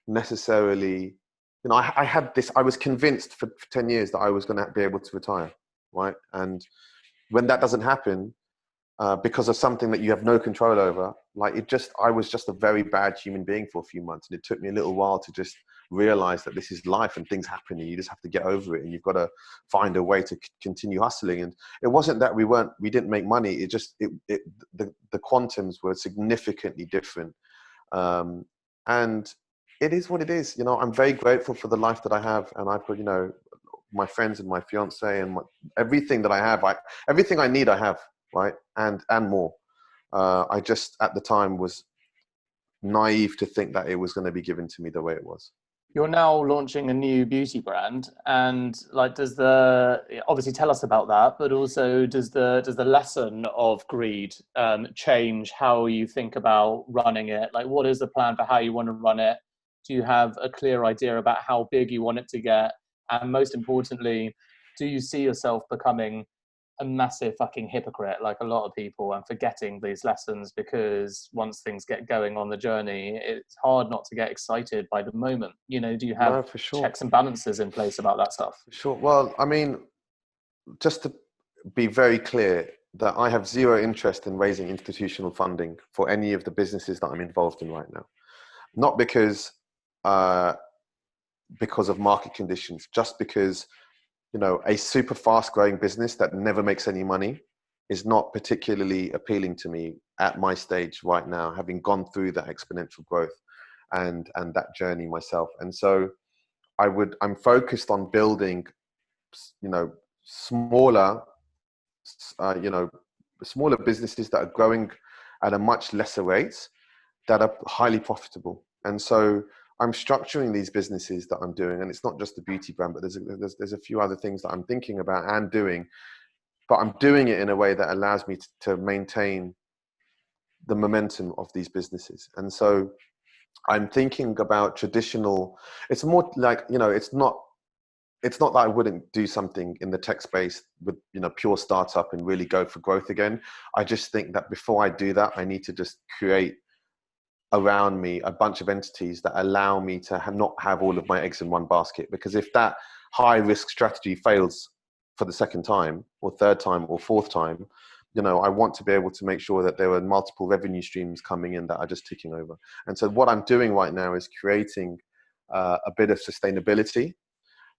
necessarily, you know, I was convinced for 10 years that I was going to be able to retire, right? And when that doesn't happen, because of something that you have no control over, I was just a very bad human being for a few months. And it took me a little while to just realize that this is life and things happen and you just have to get over it and you've got to find a way to continue hustling. And it wasn't that we didn't make money. It just, the quantums were significantly different. And it is what it is. You know, I'm very grateful for the life that I have. And I've got, you know, my friends and my fiance and everything that I have, everything I need, I have. Right. And more. I just at the time was naive to think that it was going to be given to me the way it was. You're now launching a new beauty brand, and like, obviously tell us about that, but also does the lesson of greed change how you think about running it? Like, what is the plan for how you want to run it? Do you have a clear idea about how big you want it to get? And most importantly, do you see yourself becoming a massive fucking hypocrite like a lot of people and forgetting these lessons, because once things get going on the journey, it's hard not to get excited by the moment? You know, do you have checks and balances in place about that stuff? Sure. Well, I mean, just to be very clear, that I have zero interest in raising institutional funding for any of the businesses that I'm involved in right now. Not because of market conditions, just because, you know, a super fast growing business that never makes any money is not particularly appealing to me at my stage right now, having gone through that exponential growth and that journey myself. And so I'm focused on building, you know, smaller businesses that are growing at a much lesser rate that are highly profitable. And so I'm structuring these businesses that I'm doing, and it's not just the beauty brand, but there's a few other things that I'm thinking about and doing, but I'm doing it in a way that allows me to maintain the momentum of these businesses. And so I'm thinking about traditional, it's more like, you know, it's not that I wouldn't do something in the tech space with, you know, pure startup and really go for growth again. I just think that before I do that, I need to just create around me a bunch of entities that allow me to not have all of my eggs in one basket. Because if that high risk strategy fails for the second time or third time or fourth time, you know, I want to be able to make sure that there are multiple revenue streams coming in that are just ticking over. And so what I'm doing right now is creating a bit of sustainability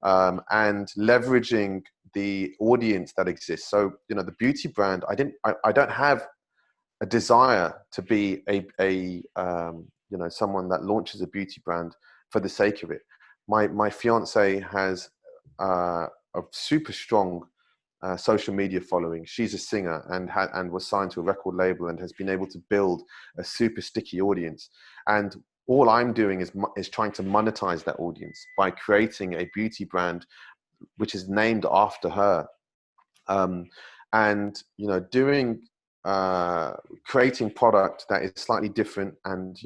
and leveraging the audience that exists. So, the beauty brand, I don't have a desire to be someone that launches a beauty brand for the sake of it. My fiance has a super strong social media following. She's a singer and was signed to a record label and has been able to build a super sticky audience. And all I'm doing is trying to monetize that audience by creating a beauty brand which is named after her, and doing creating product that is slightly different. And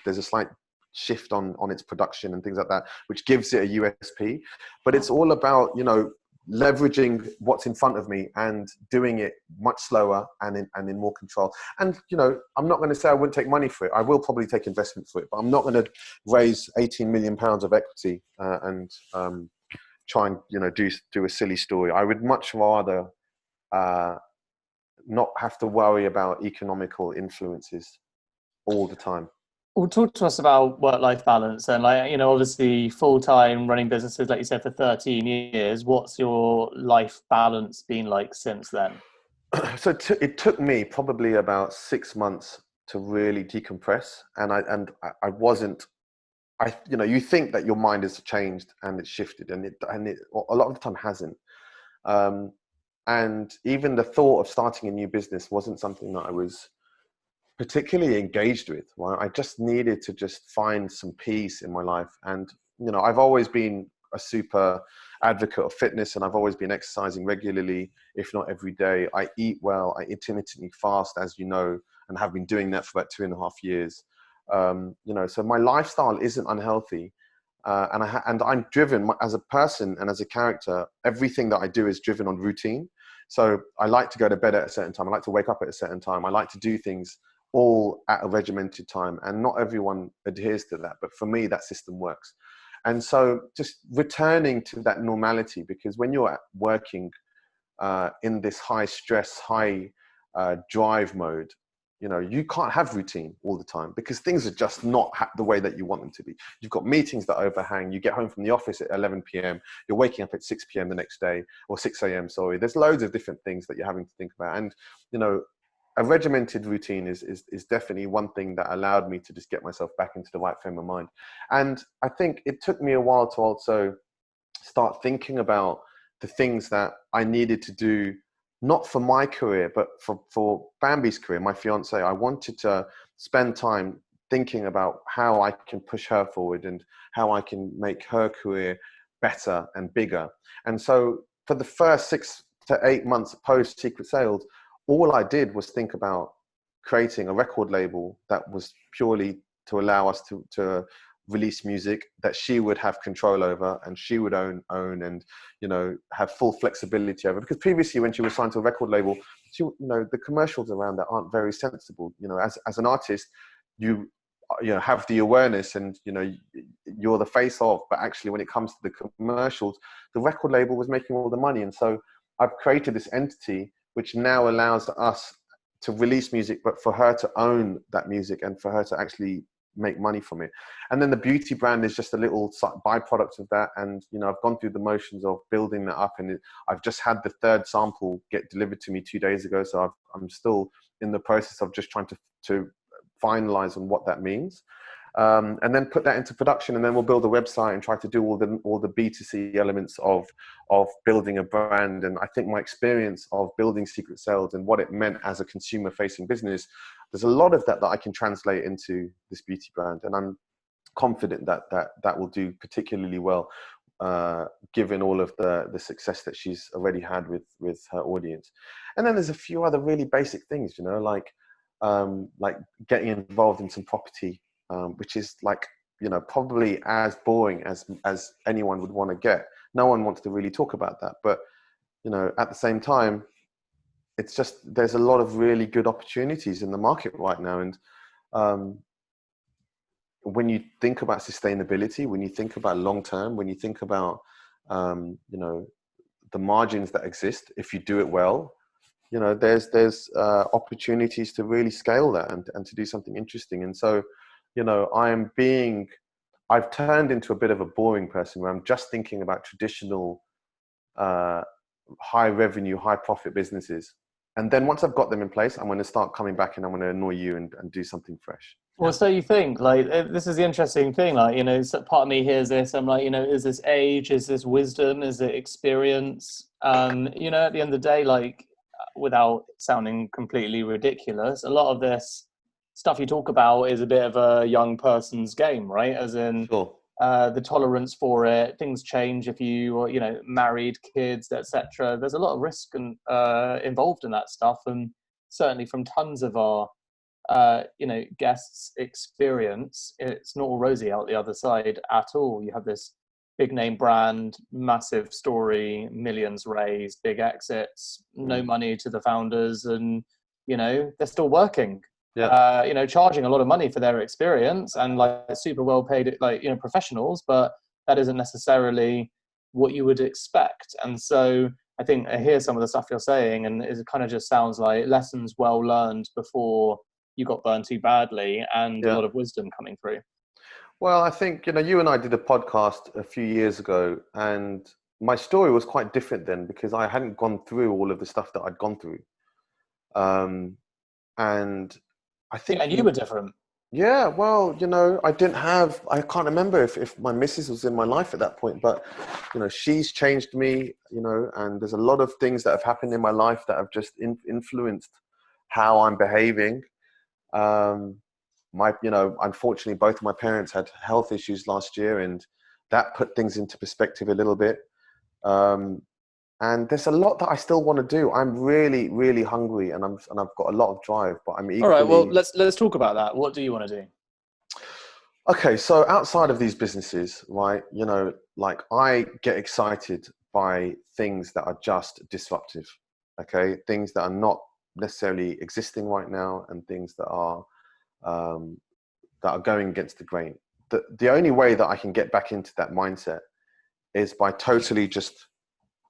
there's a slight shift on its production and things like that, which gives it a USP. But it's all about leveraging what's in front of me and doing it much slower and in more control. And I'm not going to say I wouldn't take money for it. I will probably take investment for it, but I'm not going to raise 18 million pounds of equity and try and do a silly story. I would much rather not have to worry about economical influences all the time. Well, talk to us about work-life balance and obviously full-time running businesses, like you said, for 13 years. What's your life balance been like since then? So it took me probably about 6 months to really decompress. And I wasn't, you think that your mind has changed and it's shifted, and it a lot of the time hasn't. And even the thought of starting a new business wasn't something that I was particularly engaged with. Well, I just needed to just find some peace in my life. And, I've always been a super advocate of fitness, and I've always been exercising regularly, if not every day. I eat well, I intermittently fast, as you know, and have been doing that for about 2.5 years. So my lifestyle isn't unhealthy. And I'm driven as a person and as a character. Everything that I do is driven on routine. So I like to go to bed at a certain time. I like to wake up at a certain time. I like to do things all at a regimented time, and not everyone adheres to that. But for me, that system works. And so just returning to that normality, because when you're working in this high stress, high drive mode, you can't have routine all the time, because things are just not the way that you want them to be. You've got meetings that overhang. You get home from the office at 11 p.m. You're waking up at 6 p.m. the next day, or 6 a.m. Sorry. There's loads of different things that you're having to think about. And, a regimented routine is definitely one thing that allowed me to just get myself back into the right frame of mind. And I think it took me a while to also start thinking about the things that I needed to do, not for my career, but for Bambi's career, my fiance. I wanted to spend time thinking about how I can push her forward and how I can make her career better and bigger. And so for the first 6 to 8 months post Secret Sales, all I did was think about creating a record label that was purely to allow us to release music that she would have control over, and she would own and have full flexibility over. Because previously, when she was signed to a record label, the commercials around that aren't very sensible. As an artist, you have the awareness and you're the face of, but actually when it comes to the commercials, the record label was making all the money. And so I've created this entity which now allows us to release music, but for her to own that music and for her to actually make money from it. And then the beauty brand is just a little byproduct of that. And I've gone through the motions of building that up, and I've just had the 3rd sample get delivered to me 2 days ago. So I'm still in the process of just trying to finalize on what that means, and then put that into production. And then we'll build a website and try to do all the B2C elements of building a brand. And I think my experience of building Secret Sales and what it meant as a consumer facing business, there's a lot of that I can translate into this beauty brand. And I'm confident that will do particularly well, given all of the success that she's already had with her audience. And then there's a few other really basic things, like getting involved in some property, which is probably as boring as anyone would want to get. No one wants to really talk about that, but at the same time, it's just, there's a lot of really good opportunities in the market right now. And when you think about sustainability, when you think about long term, when you think about the margins that exist if you do it well, there's opportunities to really scale that and to do something interesting. And so I've turned into a bit of a boring person where I'm just thinking about traditional high revenue, high profit businesses. And then once I've got them in place, I'm going to start coming back and I'm going to annoy you and do something fresh. Well, so you think, like, this is the interesting thing, like, you know, so part of me hears this, I'm like, you know, is this age, is this wisdom, is it experience? You know, at the end of the day, like, without sounding completely ridiculous, a lot of this stuff you talk about is a bit of a young person's game, right? As in, Sure. the tolerance for it, things change if you are, you know, married, kids, etc. There's a lot of risk and involved in that stuff, and certainly from tons of our you know, guests' experience, it's not all rosy out the other side at all. You have this big name brand, massive story, millions raised, big exits, no money to the founders, and you know, they're still working. Yeah. You know, charging a lot of money for their experience and like super well paid, like, you know, professionals, but that isn't necessarily what you would expect. And so I think I hear some of the stuff you're saying, and it kind of just sounds like lessons well learned before you got burned too badly, and a lot of wisdom coming through. Well, I think, you know, you and I did a podcast a few years ago, and my story was quite different then because I hadn't gone through all of the stuff that I'd gone through. And I think... And you were different. Yeah, well, you know, I can't remember if my missus was in my life at that point, but, you know, she's changed me, you know, and there's a lot of things that have happened in my life that have just influenced how I'm behaving. You know, unfortunately, both of my parents had health issues last year, and that put things into perspective a little bit. And there's a lot that I still want to do. I'm really, really hungry, and I've got a lot of drive, but I'm equally... All right, well, let's talk about that. What do you want to do? Okay, so outside of these businesses, right, you know, like I get excited by things that are just disruptive, okay? Things that are not necessarily existing right now, and things that are going against the grain. The only way that I can get back into that mindset is by totally just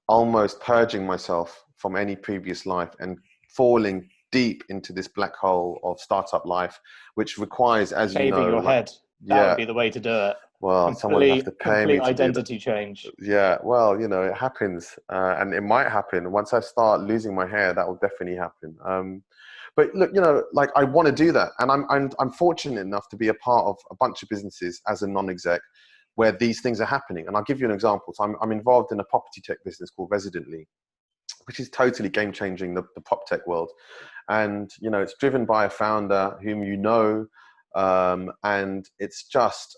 almost purging myself from any previous life and falling deep into this black hole of startup life, which requires, as you know, your head. That would be the way to do it. Well, someone will have to pay me to identity change. Yeah, well, you know, it happens, and it might happen. Once I start losing my hair, that will definitely happen. But look, you know, like I want to do that, and I'm fortunate enough to be a part of a bunch of businesses as a non-exec where these things are happening. And I'll give you an example. So I'm involved in a property tech business called Residently, which is totally game changing the prop tech world. And, you know, it's driven by a founder whom you know, and it's just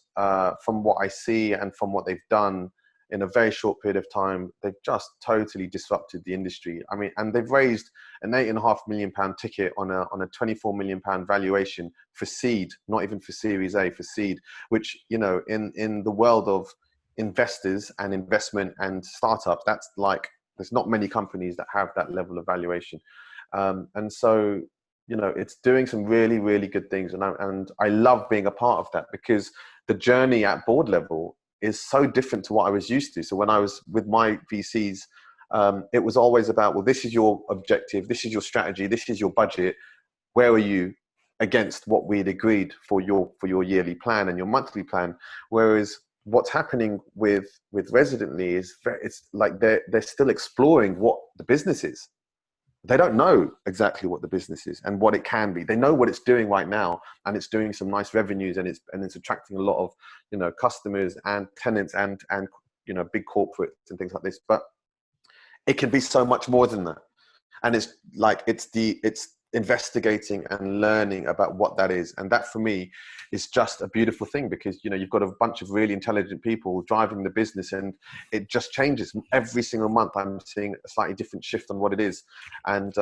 from what I see and from what they've done in a very short period of time, they've just totally disrupted the industry. I mean, and they've raised an £8.5 million ticket on a £24 million valuation for seed, not even for Series A, for seed, which, you know, in the world of investors and investment and startups, that's like, there's not many companies that have that level of valuation. And so, you know, it's doing some really, really good things. And I love being a part of that because the journey at board level is so different to what I was used to. So when I was with my VCs, it was always about, well, this is your objective, this is your strategy, this is your budget. Where are you against what we'd agreed for your yearly plan and your monthly plan? Whereas what's happening with Residently is it's like they're still exploring what the business is. They don't know exactly what the business is and what it can be. They know what it's doing right now, and it's doing some nice revenues, and it's attracting a lot of, you know, customers and tenants and you know, big corporates and things like this. But it can be so much more than that. And it's like it's investigating and learning about what that is, and that for me is just a beautiful thing because, you know, you've got a bunch of really intelligent people driving the business, and it just changes every single month. I'm seeing a slightly different shift on what it is, and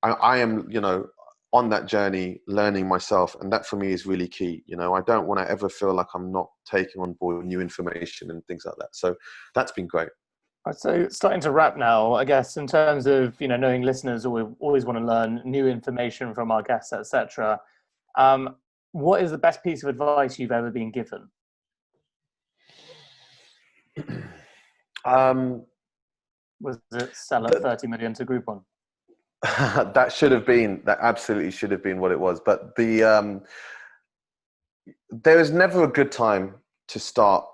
I am, you know, on that journey learning myself, and that for me is really key. You know, I don't want to ever feel like I'm not taking on board new information and things like that. So that's been great. So starting to wrap now, I guess, in terms of, you know, knowing listeners always want to learn new information from our guests, etc. What is the best piece of advice you've ever been given? Was it sell at 30 million to Groupon? That absolutely should have been what it was. But there is never a good time to start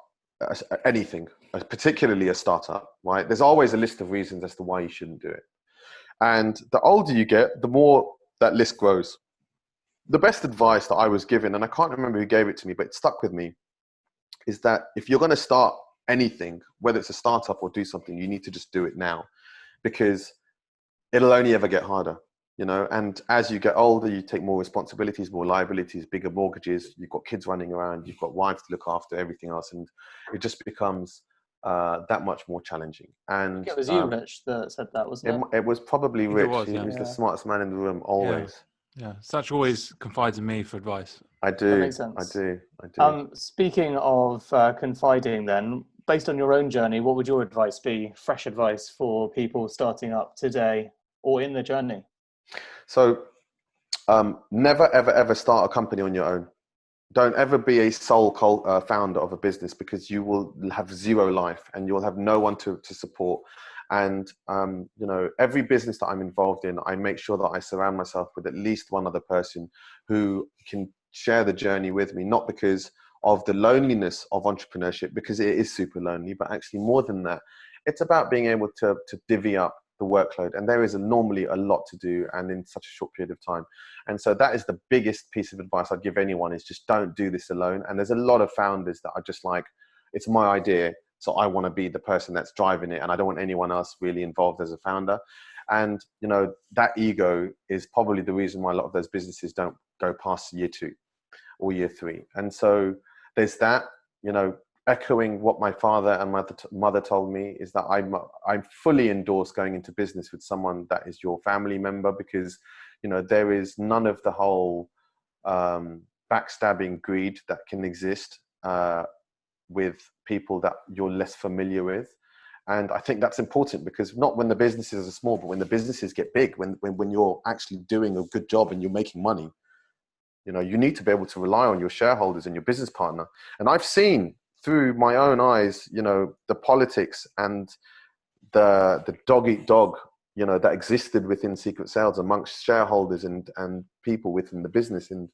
anything. particularly a startup, right? There's always a list of reasons as to why you shouldn't do it. And the older you get, the more that list grows. The best advice that I was given, and I can't remember who gave it to me, but it stuck with me, is that if you're going to start anything, whether it's a startup or do something, you need to just do it now, because it'll only ever get harder, you know. And as you get older, you take more responsibilities, more liabilities, bigger mortgages, you've got kids running around, you've got wives to look after, everything else, and it just becomes that much more challenging. And It was you, Rich, that said that, wasn't it? it was probably think it Rich. was, He yeah. was the smartest man in the room, always. Yeah, Sach always confides in me for advice. I do. That makes sense. I do. Speaking of confiding then, based on your own journey, what would your advice be, fresh advice for people starting up today or in the journey? So never, ever, ever start a company on your own. Don't ever be a sole founder of a business, because you will have zero life and you'll have no one to support. And, you know, every business that I'm involved in, I make sure that I surround myself with at least one other person who can share the journey with me, not because of the loneliness of entrepreneurship, because it is super lonely, but actually more than that, it's about being able to divvy up the workload. And there is normally a lot to do, and in such a short period of time. And so that is the biggest piece of advice I'd give anyone, is just don't do this alone. And there's a lot of founders that are just like, it's my idea, so I want to be the person that's driving it, and I don't want anyone else really involved as a founder. And, you know, that ego is probably the reason why a lot of those businesses don't go past year 2 or year 3. And so there's that, you know, echoing what my father and mother told me, is that I fully endorse going into business with someone that is your family member, because, you know, there is none of the whole backstabbing greed that can exist with people that you're less familiar with. And I think that's important, because not when the businesses are small, but when the businesses get big, when you're actually doing a good job and you're making money, you know, you need to be able to rely on your shareholders and your business partner. And I've seen through my own eyes, you know, the politics and the dog eat dog, you know, that existed within Secret Sales amongst shareholders and people within the business. And,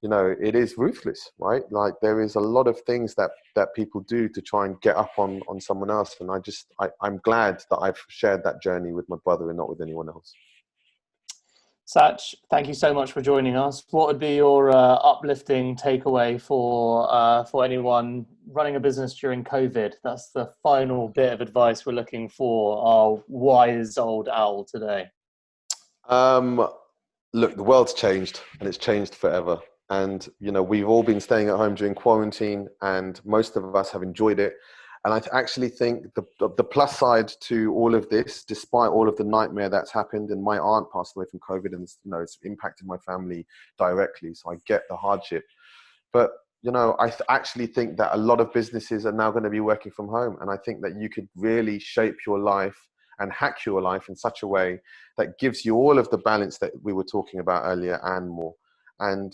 you know, it is ruthless, right? Like, there is a lot of things that people do to try and get up on someone else. And I'm glad that I've shared that journey with my brother and not with anyone else. Sach, thank you so much for joining us. What would be your uplifting takeaway for anyone running a business during COVID? That's the final bit of advice we're looking for our wise old owl today. Look, the world's changed, and it's changed forever. And, you know, we've all been staying at home during quarantine, and most of us have enjoyed it. And I actually think the plus side to all of this, despite all of the nightmare that's happened, and my aunt passed away from COVID, and, you know, it's impacted my family directly, so I get the hardship. But, you know, I actually think that a lot of businesses are now going to be working from home, and I think that you could really shape your life and hack your life in such a way that gives you all of the balance that we were talking about earlier and more. And,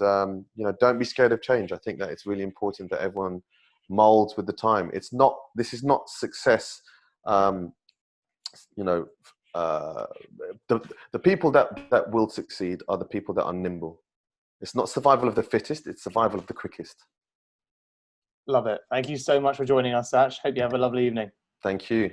you know, don't be scared of change. I think that it's really important that everyone molds with the time. This is not success. You know, the people that will succeed are the people that are nimble. It's not survival of the fittest, it's survival of the quickest. Love it. Thank you so much for joining us, Sach. Hope you have a lovely evening. Thank you.